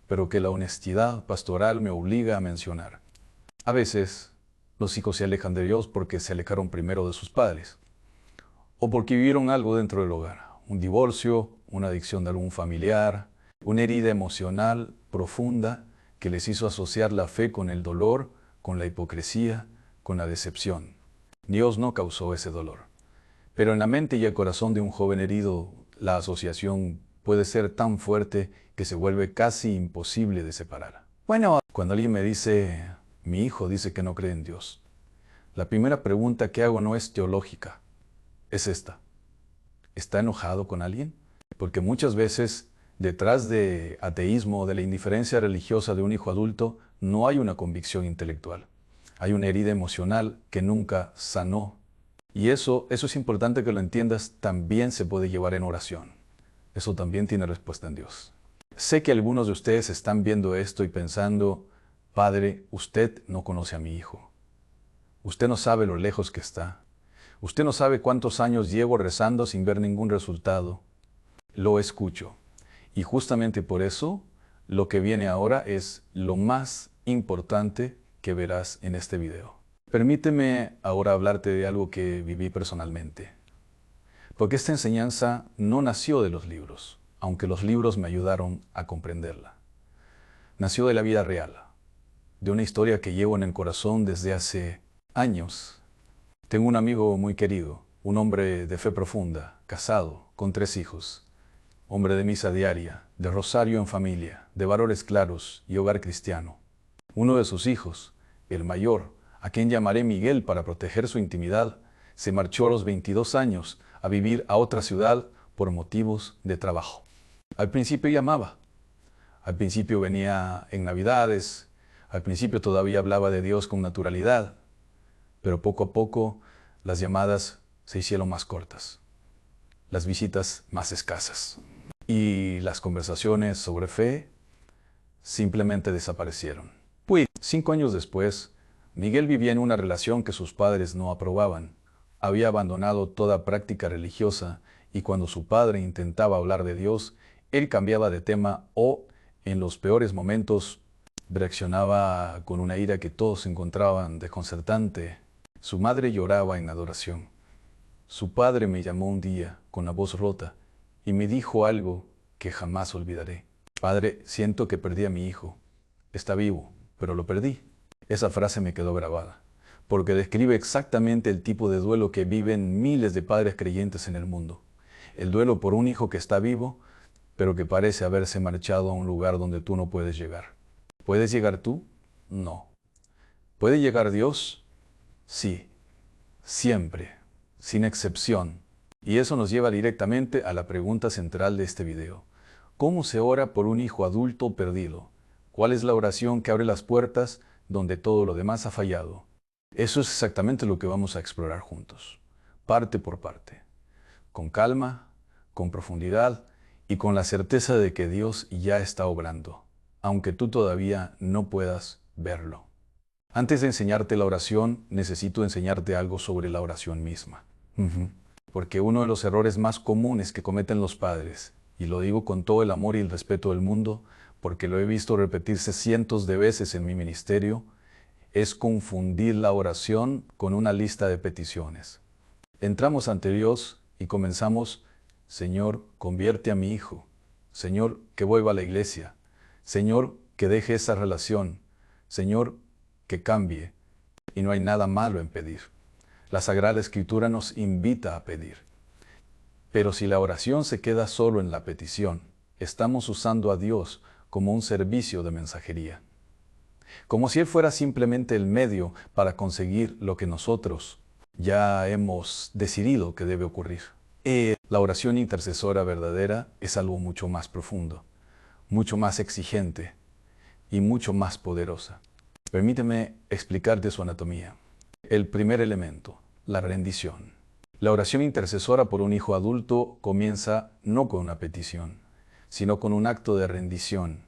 pero que la honestidad pastoral me obliga a mencionar. A veces, los hijos se alejan de Dios porque se alejaron primero de sus padres, o porque vivieron algo dentro del hogar, un divorcio, una adicción de algún familiar, una herida emocional profunda que les hizo asociar la fe con el dolor, con la hipocresía, con la decepción. Dios no causó ese dolor. Pero en la mente y el corazón de un joven herido, la asociación puede ser tan fuerte que se vuelve casi imposible de separar. Bueno, cuando alguien me dice, mi hijo dice que no cree en Dios, la primera pregunta que hago no es teológica, es esta. ¿Está enojado con alguien? Porque muchas veces, detrás de ateísmo o de la indiferencia religiosa de un hijo adulto, no hay una convicción intelectual. Hay una herida emocional que nunca sanó. Y eso es importante que lo entiendas, también se puede llevar en oración. Eso también tiene respuesta en Dios. Sé que algunos de ustedes están viendo esto y pensando, Padre, usted no conoce a mi hijo. Usted no sabe lo lejos que está. Usted no sabe cuántos años llevo rezando sin ver ningún resultado. Lo escucho. Y justamente por eso, lo que viene ahora es lo más importante que verás en este video. Permíteme ahora hablarte de algo que viví personalmente. Porque esta enseñanza no nació de los libros, aunque los libros me ayudaron a comprenderla. Nació de la vida real, de una historia que llevo en el corazón desde hace años. Tengo un amigo muy querido, un hombre de fe profunda, casado, con 3 hijos, hombre de misa diaria, de rosario en familia, de valores claros y hogar cristiano. Uno de sus hijos, el mayor, a quien llamaré Miguel para proteger su intimidad, se marchó a los 22 años a vivir a otra ciudad por motivos de trabajo. Al principio llamaba, al principio venía en Navidades, al principio todavía hablaba de Dios con naturalidad, pero poco a poco las llamadas se hicieron más cortas, las visitas más escasas y las conversaciones sobre fe simplemente desaparecieron. Pues, 5 años después, Miguel vivía en una relación que sus padres no aprobaban. Había abandonado toda práctica religiosa y cuando su padre intentaba hablar de Dios, él cambiaba de tema o, en los peores momentos, reaccionaba con una ira que todos encontraban desconcertante. Su madre lloraba en adoración. Su padre me llamó un día con la voz rota y me dijo algo que jamás olvidaré. Padre, siento que perdí a mi hijo. Está vivo, pero lo perdí. Esa frase me quedó grabada, porque describe exactamente el tipo de duelo que viven miles de padres creyentes en el mundo. El duelo por un hijo que está vivo, pero que parece haberse marchado a un lugar donde tú no puedes llegar. ¿Puedes llegar tú? No. ¿Puede llegar Dios? Sí. Siempre. Sin excepción. Y eso nos lleva directamente a la pregunta central de este video. ¿Cómo se ora por un hijo adulto perdido? ¿Cuál es la oración que abre las puertas donde todo lo demás ha fallado? Eso es exactamente lo que vamos a explorar juntos, parte por parte, con calma, con profundidad y con la certeza de que Dios ya está obrando, aunque tú todavía no puedas verlo. Antes de enseñarte la oración, necesito enseñarte algo sobre la oración misma. Porque uno de los errores más comunes que cometen los padres, y lo digo con todo el amor y el respeto del mundo, porque lo he visto repetirse cientos de veces en mi ministerio, es confundir la oración con una lista de peticiones. Entramos ante Dios y comenzamos, Señor, convierte a mi hijo. Señor, que vuelva a la iglesia. Señor, que deje esa relación. Señor, que cambie. Y no hay nada malo en pedir. La Sagrada Escritura nos invita a pedir. Pero si la oración se queda solo en la petición, estamos usando a Dios como un servicio de mensajería. Como si Él fuera simplemente el medio para conseguir lo que nosotros ya hemos decidido que debe ocurrir. La oración intercesora verdadera es algo mucho más profundo, mucho más exigente y mucho más poderosa. Permíteme explicarte su anatomía. El primer elemento, la rendición. La oración intercesora por un hijo adulto comienza no con una petición, sino con un acto de rendición.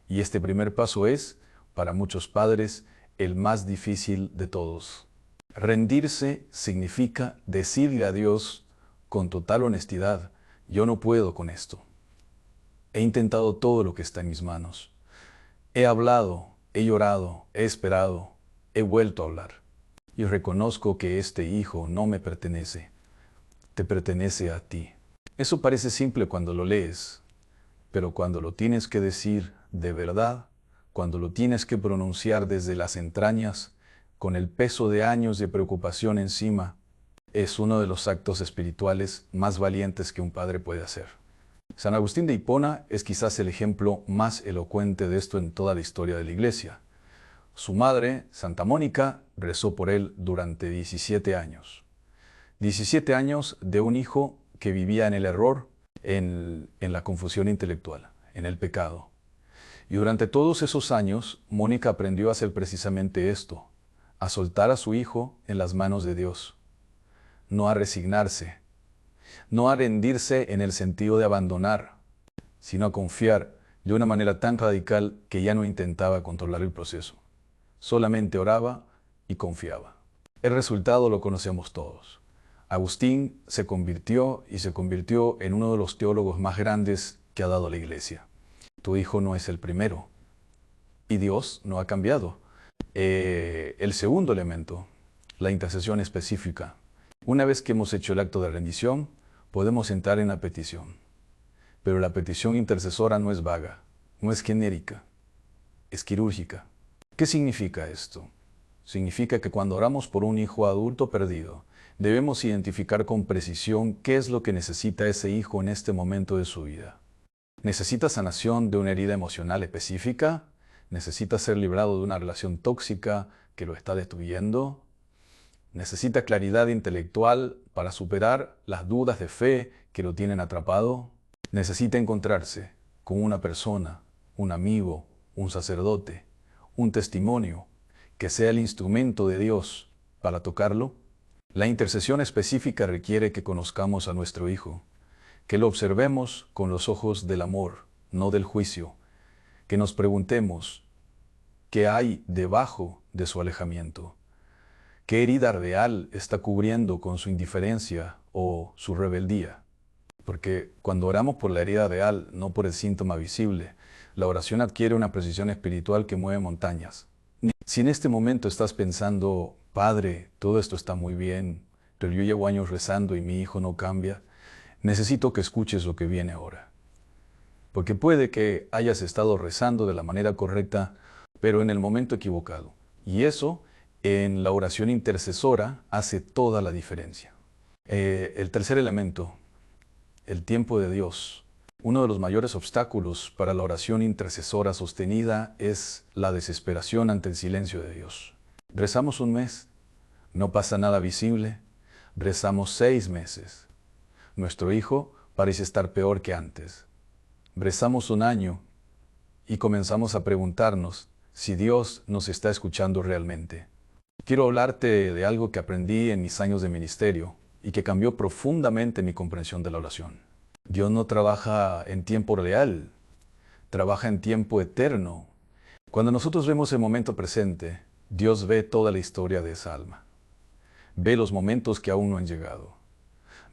Y este primer paso es, para muchos padres, el más difícil de todos. Rendirse significa decirle a Dios con total honestidad, yo no puedo con esto. He intentado todo lo que está en mis manos. He hablado, he llorado, he esperado, he vuelto a hablar. Y reconozco que este hijo no me pertenece. Te pertenece a ti. Eso parece simple cuando lo lees, pero cuando lo tienes que decir de verdad, cuando lo tienes que pronunciar desde las entrañas, con el peso de años de preocupación encima, es uno de los actos espirituales más valientes que un padre puede hacer. San Agustín de Hipona es quizás el ejemplo más elocuente de esto en toda la historia de la Iglesia. Su madre, Santa Mónica, rezó por él durante 17 años. 17 años de un hijo que vivía en el error, en la confusión intelectual, en el pecado. Y durante todos esos años, Mónica aprendió a hacer precisamente esto, a soltar a su hijo en las manos de Dios. No a resignarse, no a rendirse en el sentido de abandonar, sino a confiar de una manera tan radical que ya no intentaba controlar el proceso. Solamente oraba y confiaba. El resultado lo conocemos todos. Agustín se convirtió en uno de los teólogos más grandes que ha dado la Iglesia. Tu hijo no es el primero. Y Dios no ha cambiado. El segundo elemento, la intercesión específica. Una vez que hemos hecho el acto de rendición, podemos entrar en la petición. Pero la petición intercesora no es vaga, no es genérica, es quirúrgica. ¿Qué significa esto? Significa que cuando oramos por un hijo adulto perdido, debemos identificar con precisión qué es lo que necesita ese hijo en este momento de su vida. ¿Necesita sanación de una herida emocional específica? ¿Necesita ser librado de una relación tóxica? que lo está destruyendo? ¿Necesita claridad intelectual para superar las dudas de fe que lo tienen atrapado? ¿Necesita encontrarse con una persona, un amigo, un sacerdote, un testimonio que sea el instrumento de Dios para tocarlo? La intercesión específica requiere que conozcamos a nuestro Hijo, que lo observemos con los ojos del amor, no del juicio, que nos preguntemos qué hay debajo de su alejamiento, qué herida real está cubriendo con su indiferencia o su rebeldía. Porque cuando oramos por la herida real, no por el síntoma visible, la oración adquiere una precisión espiritual que mueve montañas. Si en este momento estás pensando, Padre, todo esto está muy bien, pero yo llevo años rezando y mi hijo no cambia, necesito que escuches lo que viene ahora. Porque puede que hayas estado rezando de la manera correcta, pero en el momento equivocado. Y eso, en la oración intercesora, hace toda la diferencia. El tercer elemento, el tiempo de Dios. Uno de los mayores obstáculos para la oración intercesora sostenida es la desesperación ante el silencio de Dios. Rezamos un mes, no pasa nada visible. Rezamos 6 meses. Nuestro hijo parece estar peor que antes. Rezamos un año y comenzamos a preguntarnos si Dios nos está escuchando realmente. Quiero hablarte de algo que aprendí en mis años de ministerio y que cambió profundamente mi comprensión de la oración. Dios no trabaja en tiempo real, trabaja en tiempo eterno. Cuando nosotros vemos el momento presente, Dios ve toda la historia de esa alma. Ve los momentos que aún no han llegado.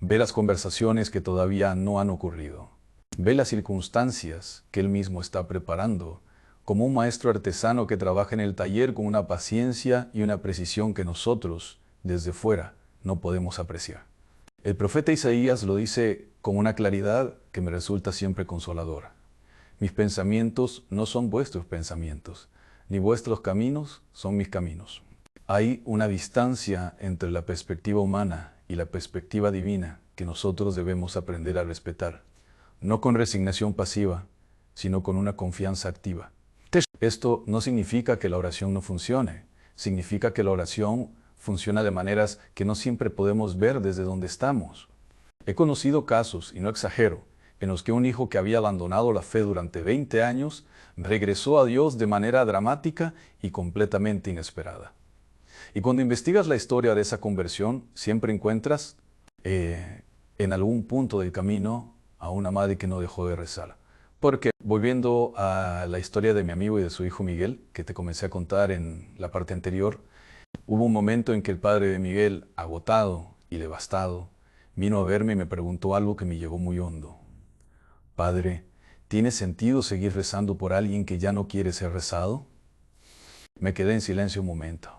Ve las conversaciones que todavía no han ocurrido. Ve las circunstancias que Él mismo está preparando, como un maestro artesano que trabaja en el taller con una paciencia y una precisión que nosotros, desde fuera, no podemos apreciar. El profeta Isaías lo dice con una claridad que me resulta siempre consoladora. Mis pensamientos no son vuestros pensamientos, ni vuestros caminos son mis caminos. Hay una distancia entre la perspectiva humana y la perspectiva divina que nosotros debemos aprender a respetar, no con resignación pasiva, sino con una confianza activa. Esto no significa que la oración no funcione, significa que la oración funciona de maneras que no siempre podemos ver desde donde estamos. He conocido casos, y no exagero, en los que un hijo que había abandonado la fe durante 20 años regresó a Dios de manera dramática y completamente inesperada. Y cuando investigas la historia de esa conversión, siempre encuentras en algún punto del camino a una madre que no dejó de rezar. Porque, volviendo a la historia de mi amigo y de su hijo Miguel, que te comencé a contar en la parte anterior, hubo un momento en que el padre de Miguel, agotado y devastado, vino a verme y me preguntó algo que me llegó muy hondo. Padre, ¿tiene sentido seguir rezando por alguien que ya no quiere ser rezado? Me quedé en silencio un momento.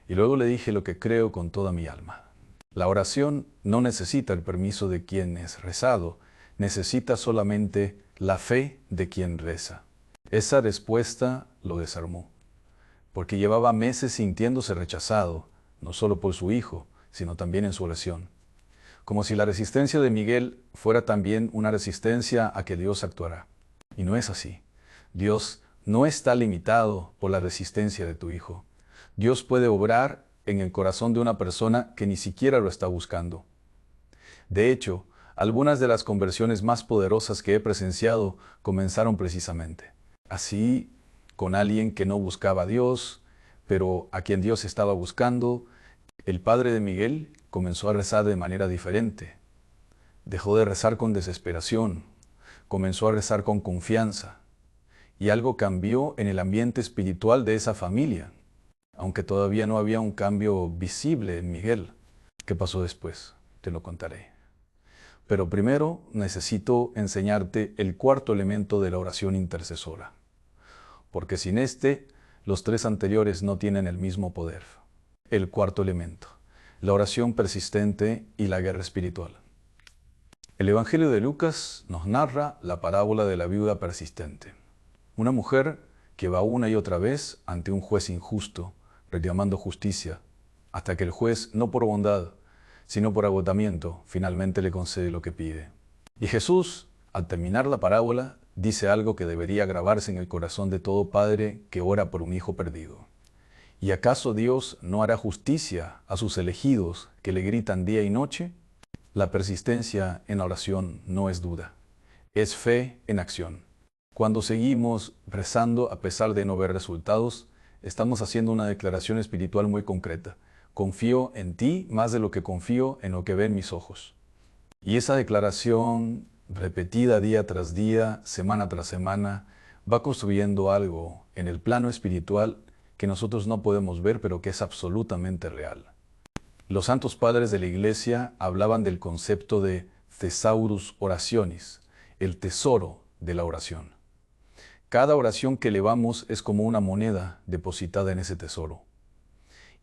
Y luego le dije lo que creo con toda mi alma. La oración no necesita el permiso de quien es rezado, necesita solamente la fe de quien reza. Esa respuesta lo desarmó, porque llevaba meses sintiéndose rechazado, no solo por su hijo, sino también en su oración. Como si la resistencia de Miguel fuera también una resistencia a que Dios actuara. Y no es así. Dios no está limitado por la resistencia de tu hijo. Dios puede obrar en el corazón de una persona que ni siquiera lo está buscando. De hecho, algunas de las conversiones más poderosas que he presenciado comenzaron precisamente así, con alguien que no buscaba a Dios, pero a quien Dios estaba buscando. El padre de Miguel comenzó a rezar de manera diferente. Dejó de rezar con desesperación, comenzó a rezar con confianza. Y algo cambió en el ambiente espiritual de esa familia, aunque todavía no había un cambio visible en Miguel. ¿Qué pasó después? Te lo contaré. Pero primero necesito enseñarte el cuarto elemento de la oración intercesora, porque sin este, los 3 anteriores no tienen el mismo poder. El cuarto elemento, la oración persistente y la guerra espiritual. El Evangelio de Lucas nos narra la parábola de la viuda persistente. Una mujer que va una y otra vez ante un juez injusto, reclamando justicia, hasta que el juez, no por bondad, sino por agotamiento, finalmente le concede lo que pide. Y Jesús, al terminar la parábola, dice algo que debería grabarse en el corazón de todo padre que ora por un hijo perdido. ¿Y acaso Dios no hará justicia a sus elegidos que le gritan día y noche? La persistencia en la oración no es duda, es fe en acción. Cuando seguimos rezando a pesar de no ver resultados, estamos haciendo una declaración espiritual muy concreta. Confío en ti más de lo que confío en lo que ven mis ojos. Y esa declaración, repetida día tras día, semana tras semana, va construyendo algo en el plano espiritual que nosotros no podemos ver, pero que es absolutamente real. Los santos padres de la Iglesia hablaban del concepto de thesaurus orationis, el tesoro de la oración. Cada oración que elevamos es como una moneda depositada en ese tesoro.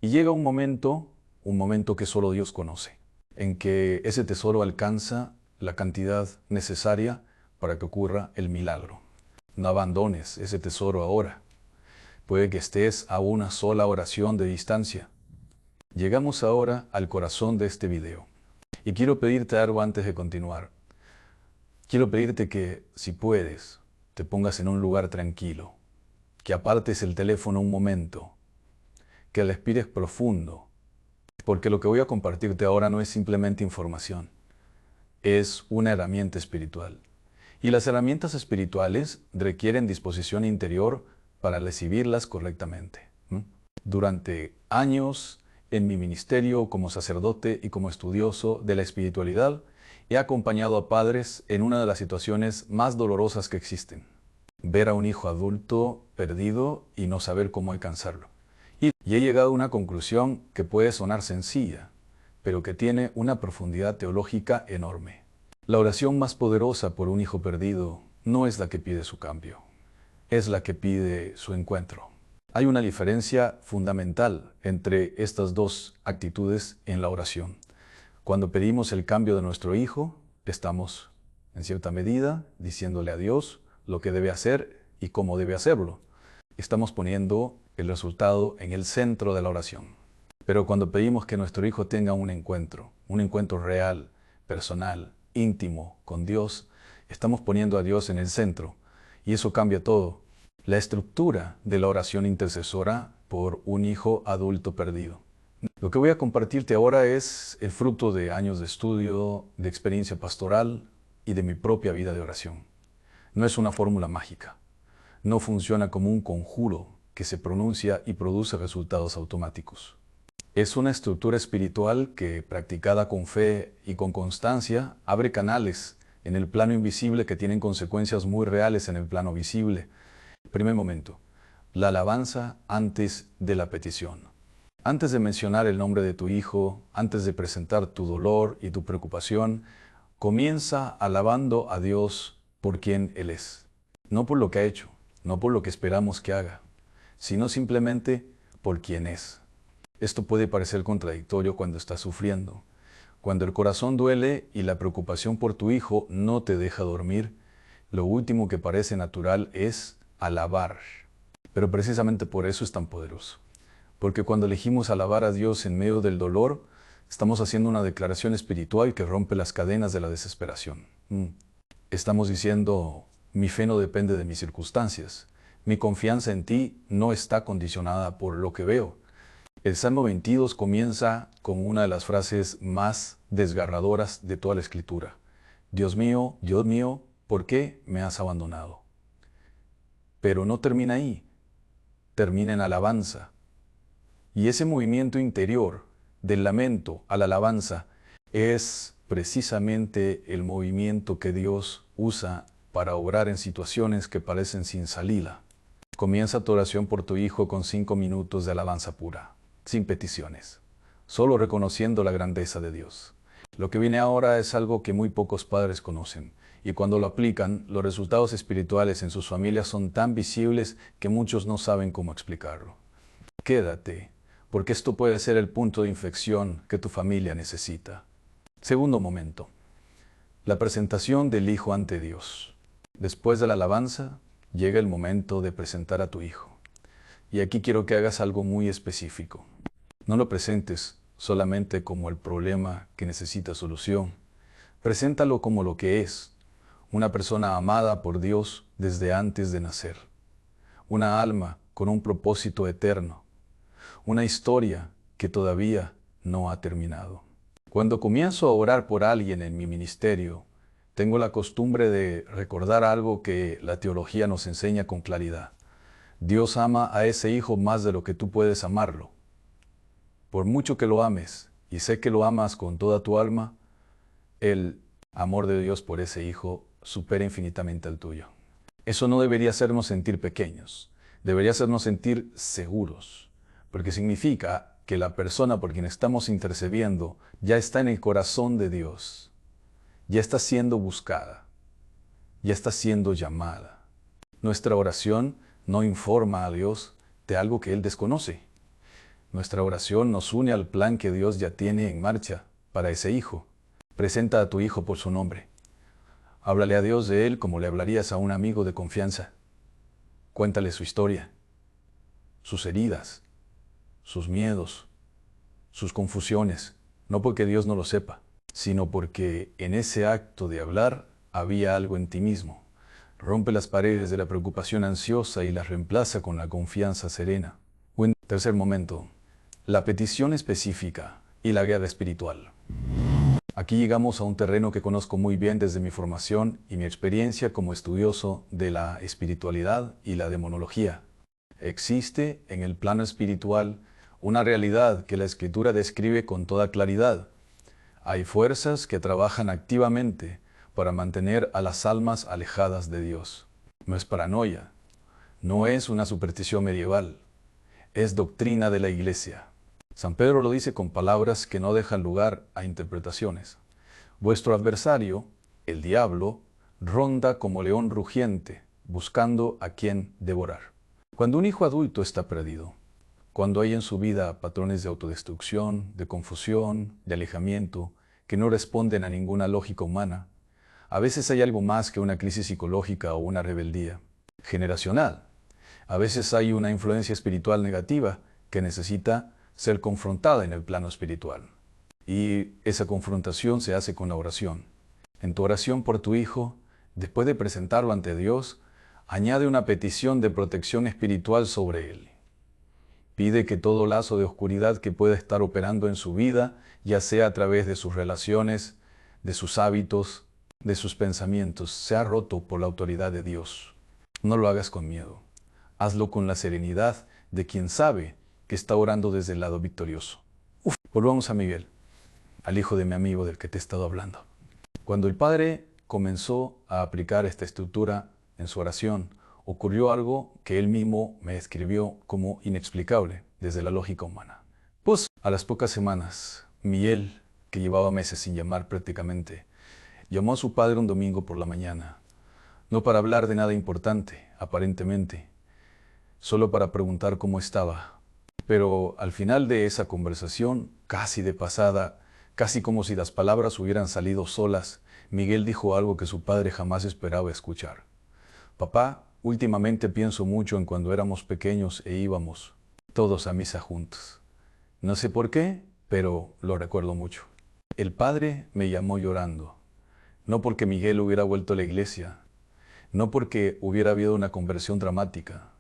Y llega un momento que solo Dios conoce, en que ese tesoro alcanza la cantidad necesaria para que ocurra el milagro. No abandones ese tesoro ahora. Puede que estés a una sola oración de distancia. Llegamos ahora al corazón de este video. Y quiero pedirte algo antes de continuar. Quiero pedirte que, si puedes, te pongas en un lugar tranquilo, que apartes el teléfono un momento, que respires profundo, porque lo que voy a compartirte ahora no es simplemente información, es una herramienta espiritual. Y las herramientas espirituales requieren disposición interior para recibirlas correctamente. Durante años, en mi ministerio como sacerdote y como estudioso de la espiritualidad, he acompañado a padres en una de las situaciones más dolorosas que existen. Ver a un hijo adulto perdido y no saber cómo alcanzarlo. Y he llegado a una conclusión que puede sonar sencilla, pero que tiene una profundidad teológica enorme. La oración más poderosa por un hijo perdido no es la que pide su cambio, es la que pide su encuentro. Hay una diferencia fundamental entre estas dos actitudes en la oración. Cuando pedimos el cambio de nuestro hijo, estamos, en cierta medida, diciéndole a Dios lo que debe hacer y cómo debe hacerlo. Estamos poniendo el resultado en el centro de la oración. Pero cuando pedimos que nuestro hijo tenga un encuentro real, personal, íntimo con Dios, estamos poniendo a Dios en el centro. Y eso cambia todo. La estructura de la oración intercesora por un hijo adulto perdido. Lo que voy a compartirte ahora es el fruto de años de estudio, de experiencia pastoral y de mi propia vida de oración. No es una fórmula mágica. No funciona como un conjuro que se pronuncia y produce resultados automáticos. Es una estructura espiritual que, practicada con fe y con constancia, abre canales en el plano invisible que tienen consecuencias muy reales en el plano visible. Primer momento, la alabanza antes de la petición. Antes de mencionar el nombre de tu hijo, antes de presentar tu dolor y tu preocupación, comienza alabando a Dios por quien Él es. No por lo que ha hecho, no por lo que esperamos que haga, sino simplemente por quien es. Esto puede parecer contradictorio cuando estás sufriendo. Cuando el corazón duele y la preocupación por tu hijo no te deja dormir, lo último que parece natural es alabar. Pero precisamente por eso es tan poderoso. Porque cuando elegimos alabar a Dios en medio del dolor, estamos haciendo una declaración espiritual que rompe las cadenas de la desesperación. Estamos diciendo, mi fe no depende de mis circunstancias. Mi confianza en ti no está condicionada por lo que veo. El Salmo 22 comienza con una de las frases más desgarradoras de toda la Escritura. Dios mío, ¿por qué me has abandonado? Pero no termina ahí, termina en alabanza. Y ese movimiento interior, del lamento a la alabanza, es precisamente el movimiento que Dios usa para obrar en situaciones que parecen sin salida. Comienza tu oración por tu hijo con 5 minutos de alabanza pura, sin peticiones, solo reconociendo la grandeza de Dios. Lo que viene ahora es algo que muy pocos padres conocen, y cuando lo aplican, los resultados espirituales en sus familias son tan visibles que muchos no saben cómo explicarlo. Quédate, porque esto puede ser el punto de inflexión que tu familia necesita. Segundo momento, la presentación del hijo ante Dios. Después de la alabanza, llega el momento de presentar a tu hijo. Y aquí quiero que hagas algo muy específico. No lo presentes solamente como el problema que necesita solución. Preséntalo como lo que es, una persona amada por Dios desde antes de nacer. Una alma con un propósito eterno. una historia que todavía no ha terminado. Cuando comienzo a orar por alguien en mi ministerio, tengo la costumbre de recordar algo que la teología nos enseña con claridad. Dios ama a ese hijo más de lo que tú puedes amarlo. Por mucho que lo ames, y sé que lo amas con toda tu alma, el amor de Dios por ese hijo supera infinitamente al tuyo. Eso no debería hacernos sentir pequeños, debería hacernos sentir seguros, porque significa que la persona por quien estamos intercediendo ya está en el corazón de Dios, ya está siendo buscada, ya está siendo llamada. Nuestra oración no informa a Dios de algo que Él desconoce. Nuestra oración nos une al plan que Dios ya tiene en marcha para ese hijo. Presenta a tu hijo por su nombre. Háblale a Dios de él como le hablarías a un amigo de confianza. Cuéntale su historia, sus heridas, sus miedos, sus confusiones, no porque Dios no lo sepa, sino porque en ese acto de hablar había algo en ti mismo. Rompe las paredes de la preocupación ansiosa y las reemplaza con la confianza serena. O en tercer momento, la petición específica y la guerra espiritual. Aquí llegamos a un terreno que conozco muy bien desde mi formación y mi experiencia como estudioso de la espiritualidad y la demonología. Existe en el plano espiritual una realidad que la Escritura describe con toda claridad. Hay fuerzas que trabajan activamente para mantener a las almas alejadas de Dios. No es paranoia, no es una superstición medieval, es doctrina de la Iglesia. San Pedro lo dice con palabras que no dejan lugar a interpretaciones. Vuestro adversario, el diablo, ronda como león rugiente, buscando a quien devorar. Cuando un hijo adulto está perdido, cuando hay en su vida patrones de autodestrucción, de confusión, de alejamiento, que no responden a ninguna lógica humana, a veces hay algo más que una crisis psicológica o una rebeldía generacional. A veces hay una influencia espiritual negativa que necesita ser confrontada en el plano espiritual. Y esa confrontación se hace con la oración. En tu oración por tu hijo, después de presentarlo ante Dios, añade una petición de protección espiritual sobre él. Pide que todo lazo de oscuridad que pueda estar operando en su vida, ya sea a través de sus relaciones, de sus hábitos, de sus pensamientos, sea roto por la autoridad de Dios. No lo hagas con miedo. Hazlo con la serenidad de quien sabe que está orando desde el lado victorioso. Volvamos a Miguel, al hijo de mi amigo del que te he estado hablando. Cuando el padre comenzó a aplicar esta estructura en su oración, ocurrió algo que él mismo me describió como inexplicable desde la lógica humana. Pues a las pocas semanas, Miguel, que llevaba meses sin llamar prácticamente, llamó a su padre un domingo por la mañana, no para hablar de nada importante, aparentemente, solo para preguntar cómo estaba. Pero al final de esa conversación, casi de pasada, casi como si las palabras hubieran salido solas, Miguel dijo algo que su padre jamás esperaba escuchar. Papá, últimamente pienso mucho en cuando éramos pequeños e íbamos todos a misa juntos. No sé por qué, pero lo recuerdo mucho. El padre me llamó llorando, no porque Miguel hubiera vuelto a la iglesia, no porque hubiera habido una conversión dramática,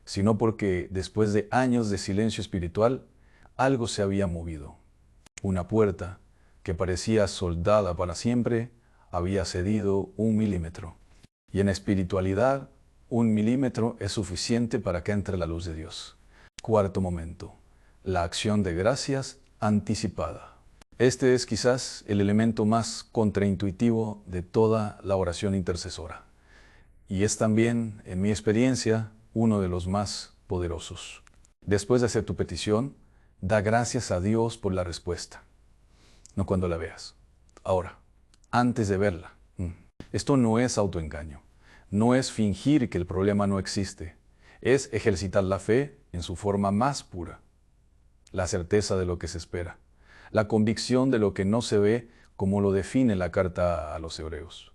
sino porque después de años de silencio espiritual, algo se había movido. Una puerta que parecía soldada para siempre había cedido 1 milímetro. Y en espiritualidad, 1 milímetro es suficiente para que entre la luz de Dios. Cuarto momento, la acción de gracias anticipada. Este es quizás el elemento más contraintuitivo de toda la oración intercesora. Y es también, en mi experiencia, uno de los más poderosos. Después de hacer tu petición, da gracias a Dios por la respuesta. No cuando la veas. Ahora, antes de verla. Esto no es autoengaño. No es fingir que el problema no existe. Es ejercitar la fe en su forma más pura. La certeza de lo que se espera. La convicción de lo que no se ve, como lo define la carta a los hebreos.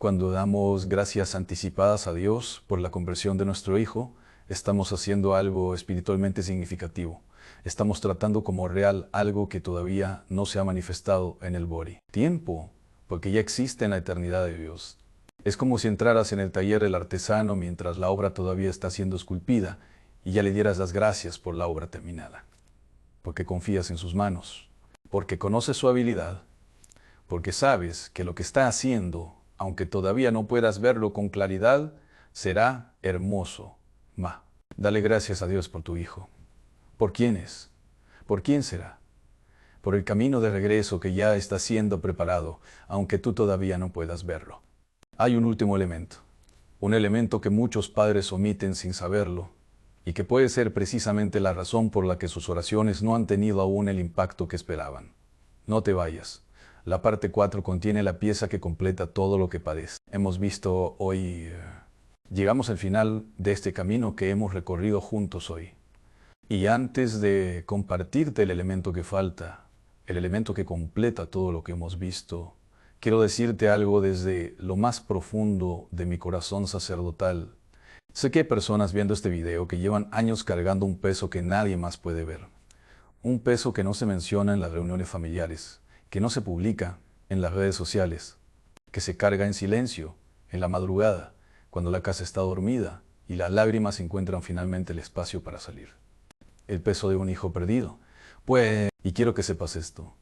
Cuando damos gracias anticipadas a Dios por la conversión de nuestro hijo, estamos haciendo algo espiritualmente significativo. Estamos tratando como real algo que todavía no se ha manifestado en el body. Tiempo, porque ya existe en la eternidad de Dios. Es como si entraras en el taller del artesano mientras la obra todavía está siendo esculpida y ya le dieras las gracias por la obra terminada, porque confías en sus manos, porque conoces su habilidad, porque sabes que lo que está haciendo, aunque todavía no puedas verlo con claridad, será hermoso. Dale gracias a Dios por tu hijo. ¿Por quién es? ¿Por quién será? Por el camino de regreso que ya está siendo preparado, aunque tú todavía no puedas verlo. Hay un último elemento, un elemento que muchos padres omiten sin saberlo, y que puede ser precisamente la razón por la que sus oraciones no han tenido aún el impacto que esperaban. No te vayas. La parte 4 contiene la pieza que completa todo lo que padeces. Hemos visto hoy, llegamos al final de este camino que hemos recorrido juntos hoy. Y antes de compartirte el elemento que falta, el elemento que completa todo lo que hemos visto, quiero decirte algo desde lo más profundo de mi corazón sacerdotal. Sé que hay personas viendo este video que llevan años cargando un peso que nadie más puede ver. Un peso que no se menciona en las reuniones familiares, que no se publica en las redes sociales, que se carga en silencio, en la madrugada, cuando la casa está dormida y las lágrimas encuentran finalmente el espacio para salir. El peso de un hijo perdido. Y quiero que sepas esto.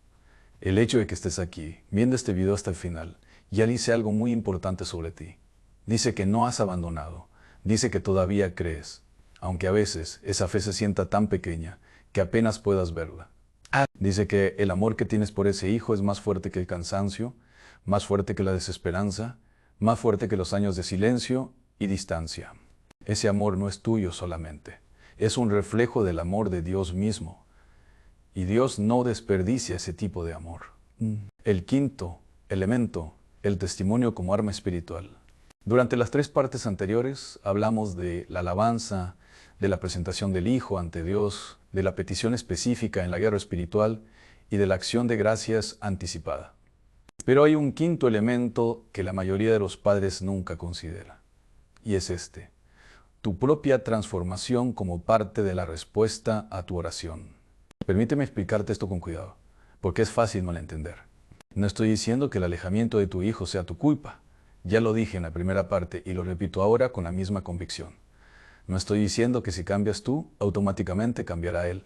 El hecho de que estés aquí, viendo este video hasta el final, ya dice algo muy importante sobre ti. Dice que no has abandonado. Dice que todavía crees, aunque a veces esa fe se sienta tan pequeña que apenas puedas verla. Dice que el amor que tienes por ese hijo es más fuerte que el cansancio, más fuerte que la desesperanza, más fuerte que los años de silencio y distancia. Ese amor no es tuyo solamente. Es un reflejo del amor de Dios mismo. Y Dios no desperdicia ese tipo de amor. El quinto elemento, el testimonio como arma espiritual. Durante las 3 partes anteriores hablamos de la alabanza, de la presentación del Hijo ante Dios, de la petición específica en la guerra espiritual y de la acción de gracias anticipada. Pero hay un quinto elemento que la mayoría de los padres nunca considera. Y es este. Tu propia transformación como parte de la respuesta a tu oración. Permíteme explicarte esto con cuidado, porque es fácil malentender. No estoy diciendo que el alejamiento de tu hijo sea tu culpa. Ya lo dije en la primera parte y lo repito ahora con la misma convicción. No estoy diciendo que si cambias tú, automáticamente cambiará él.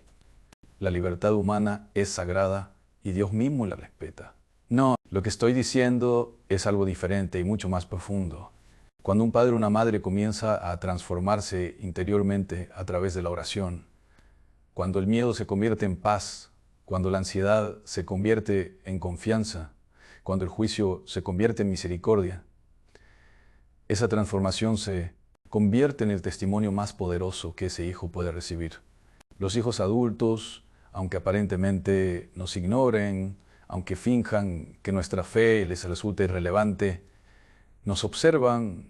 La libertad humana es sagrada y Dios mismo la respeta. No, lo que estoy diciendo es algo diferente y mucho más profundo. Cuando un padre o una madre comienza a transformarse interiormente a través de la oración, cuando el miedo se convierte en paz, cuando la ansiedad se convierte en confianza, cuando el juicio se convierte en misericordia, esa transformación se convierte en el testimonio más poderoso que ese hijo puede recibir. Los hijos adultos, aunque aparentemente nos ignoren, aunque finjan que nuestra fe les resulta irrelevante, nos observan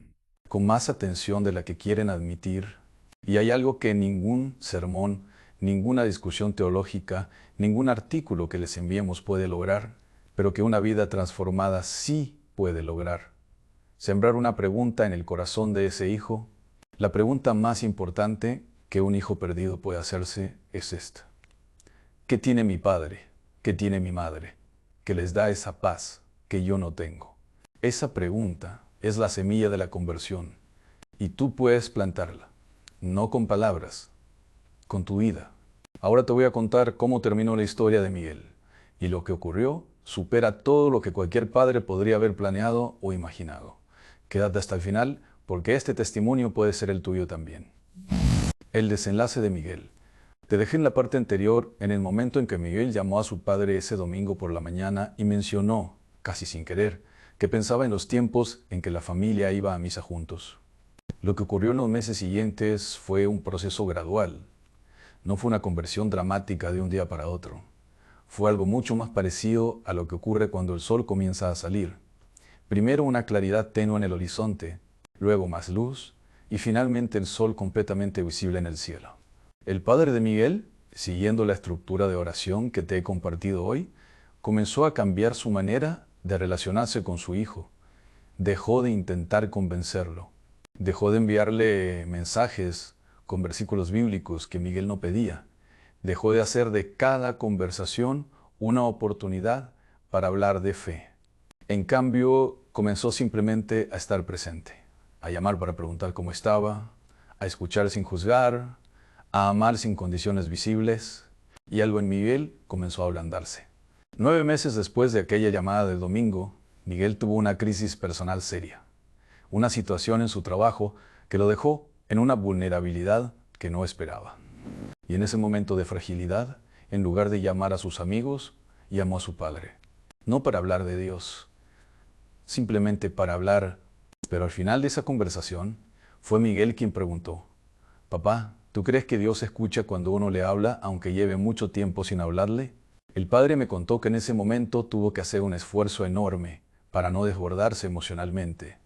con más atención de la que quieren admitir. Y hay algo que ningún sermón, ninguna discusión teológica, ningún artículo que les enviemos puede lograr, pero que una vida transformada sí puede lograr. Sembrar una pregunta en el corazón de ese hijo. La pregunta más importante que un hijo perdido puede hacerse es esta. ¿Qué tiene mi padre? ¿Qué tiene mi madre? Que les da esa paz que yo no tengo. Esa pregunta es la semilla de la conversión y tú puedes plantarla, no con palabras, con tu vida. Ahora te voy a contar cómo terminó la historia de Miguel y lo que ocurrió supera todo lo que cualquier padre podría haber planeado o imaginado. Quédate hasta el final porque este testimonio puede ser el tuyo también. El desenlace de Miguel. Te dejé en la parte anterior en el momento en que Miguel llamó a su padre ese domingo por la mañana y mencionó, casi sin querer, que pensaba en los tiempos en que la familia iba a misa juntos. Lo que ocurrió en los meses siguientes fue un proceso gradual. No fue una conversión dramática de un día para otro. Fue algo mucho más parecido a lo que ocurre cuando el sol comienza a salir. Primero una claridad tenue en el horizonte, luego más luz y finalmente el sol completamente visible en el cielo. El padre de Miguel, siguiendo la estructura de oración que te he compartido hoy, comenzó a cambiar su manera de relacionarse con su hijo. Dejó de intentar convencerlo. Dejó de enviarle mensajes con versículos bíblicos que Miguel no pedía. Dejó de hacer de cada conversación una oportunidad para hablar de fe. En cambio, comenzó simplemente a estar presente, a llamar para preguntar cómo estaba, a escuchar sin juzgar, a amar sin condiciones visibles, y algo en Miguel comenzó a ablandarse. 9 meses después de aquella llamada de domingo, Miguel tuvo una crisis personal seria, una situación en su trabajo que lo dejó en una vulnerabilidad que no esperaba. Y en ese momento de fragilidad, en lugar de llamar a sus amigos, llamó a su padre. No para hablar de Dios, simplemente para hablar. Pero al final de esa conversación, fue Miguel quien preguntó: «Papá, ¿tú crees que Dios escucha cuando uno le habla, aunque lleve mucho tiempo sin hablarle?». El padre me contó que en ese momento tuvo que hacer un esfuerzo enorme para no desbordarse emocionalmente.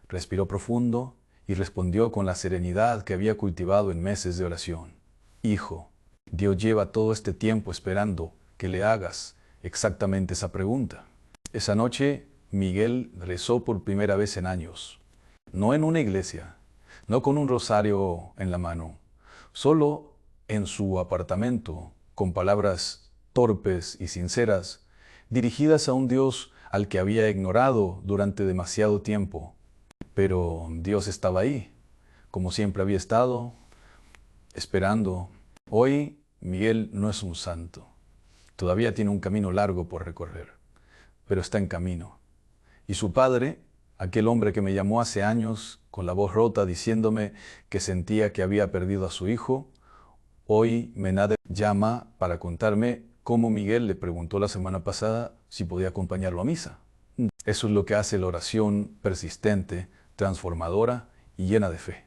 Respiró profundo y respondió con la serenidad que había cultivado en meses de oración: «Hijo, Dios lleva todo este tiempo esperando que le hagas exactamente esa pregunta». Esa noche, Miguel rezó por primera vez en años. No en una iglesia, no con un rosario en la mano, solo en su apartamento, con palabras torpes y sinceras, dirigidas a un Dios al que había ignorado durante demasiado tiempo. Pero Dios estaba ahí, como siempre había estado, esperando. Hoy Miguel no es un santo. Todavía tiene un camino largo por recorrer, pero está en camino. Y su padre, aquel hombre que me llamó hace años con la voz rota diciéndome que sentía que había perdido a su hijo, hoy me llama para contarme cómo Miguel le preguntó la semana pasada si podía acompañarlo a misa. Eso es lo que hace la oración persistente, transformadora y llena de fe.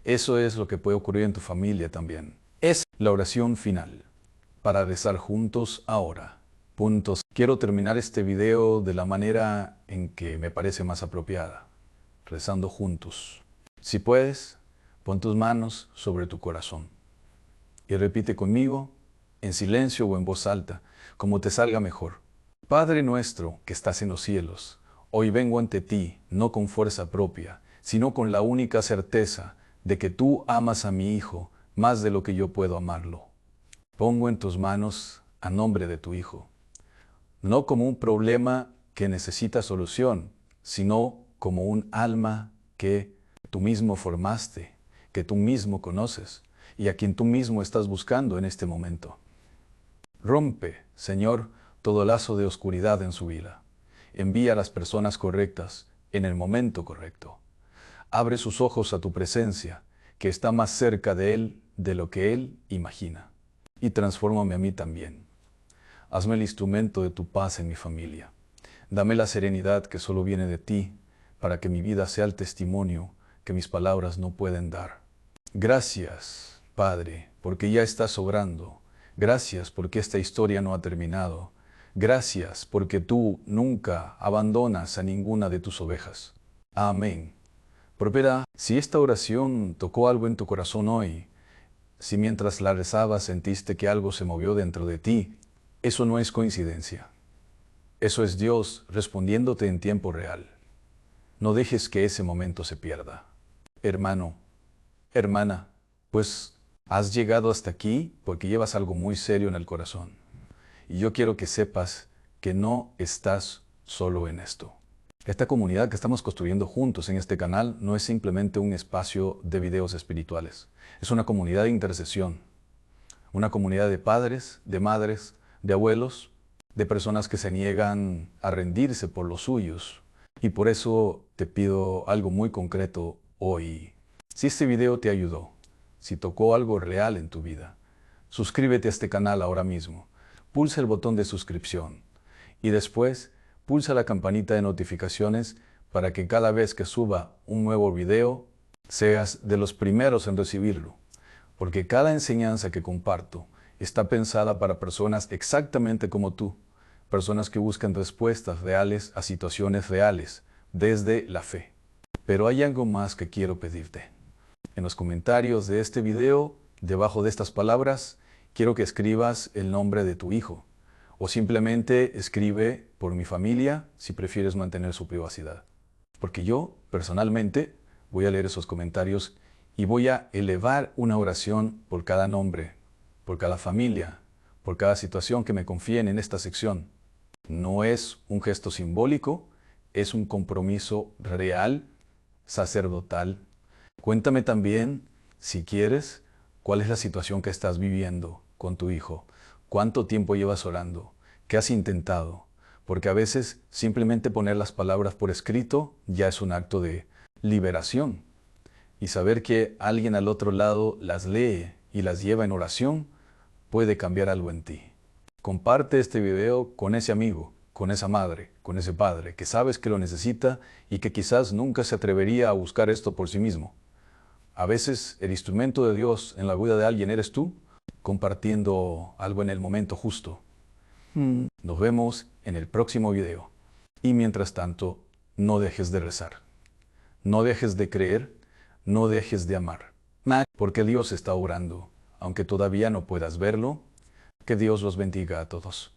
Eso es lo que puede ocurrir en tu familia también. Es la oración final, para rezar juntos ahora. Puntos. Quiero terminar este video de la manera en que me parece más apropiada, rezando juntos. Si puedes, pon tus manos sobre tu corazón y repite conmigo, en silencio o en voz alta, como te salga mejor. Padre nuestro que estás en los cielos, hoy vengo ante ti, no con fuerza propia, sino con la única certeza de que tú amas a mi Hijo más de lo que yo puedo amarlo. Pongo en tus manos a nombre de tu Hijo, no como un problema que necesita solución, sino como un alma que tú mismo formaste, que tú mismo conoces y a quien tú mismo estás buscando en este momento. Rompe, Señor, todo lazo de oscuridad en su vida. Envía a las personas correctas en el momento correcto. Abre sus ojos a tu presencia, que está más cerca de Él de lo que Él imagina. Y transfórmame a mí también. Hazme el instrumento de tu paz en mi familia. Dame la serenidad que solo viene de ti, para que mi vida sea el testimonio que mis palabras no pueden dar. Gracias, Padre, porque ya estás obrando. Gracias porque esta historia no ha terminado. Gracias porque tú nunca abandonas a ninguna de tus ovejas. Amén. Prospera, si esta oración tocó algo en tu corazón hoy, si mientras la rezabas sentiste que algo se movió dentro de ti, eso no es coincidencia. Eso es Dios respondiéndote en tiempo real. No dejes que ese momento se pierda. Hermano, hermana, pues has llegado hasta aquí porque llevas algo muy serio en el corazón. Y yo quiero que sepas que no estás solo en esto. Esta comunidad que estamos construyendo juntos en este canal no es simplemente un espacio de videos espirituales. Es una comunidad de intercesión. Una comunidad de padres, de madres, de abuelos, de personas que se niegan a rendirse por los suyos. Y por eso te pido algo muy concreto hoy. Si este video te ayudó, si tocó algo real en tu vida, suscríbete a este canal ahora mismo. Pulsa el botón de suscripción y después pulsa la campanita de notificaciones para que cada vez que suba un nuevo video seas de los primeros en recibirlo. Porque cada enseñanza que comparto está pensada para personas exactamente como tú, personas que buscan respuestas reales a situaciones reales desde la fe. Pero hay algo más que quiero pedirte. En los comentarios de este video, debajo de estas palabras, quiero que escribas el nombre de tu hijo, o simplemente escribe por mi familia si prefieres mantener su privacidad. Porque yo, personalmente, voy a leer esos comentarios y voy a elevar una oración por cada nombre, por cada familia, por cada situación que me confíen en esta sección. No es un gesto simbólico, es un compromiso real, sacerdotal. Cuéntame también, si quieres, ¿Cuál es la situación que estás viviendo con tu hijo? ¿Cuánto tiempo llevas orando? ¿Qué has intentado? Porque a veces simplemente poner las palabras por escrito ya es un acto de liberación. Y saber que alguien al otro lado las lee y las lleva en oración puede cambiar algo en ti. Comparte este video con ese amigo, con esa madre, con ese padre que sabes que lo necesita y que quizás nunca se atrevería a buscar esto por sí mismo. A veces el instrumento de Dios en la vida de alguien eres tú, compartiendo algo en el momento justo. Nos vemos en el próximo video. Y mientras tanto, no dejes de rezar. No dejes de creer, no dejes de amar. Porque Dios está obrando, aunque todavía no puedas verlo. Que Dios los bendiga a todos.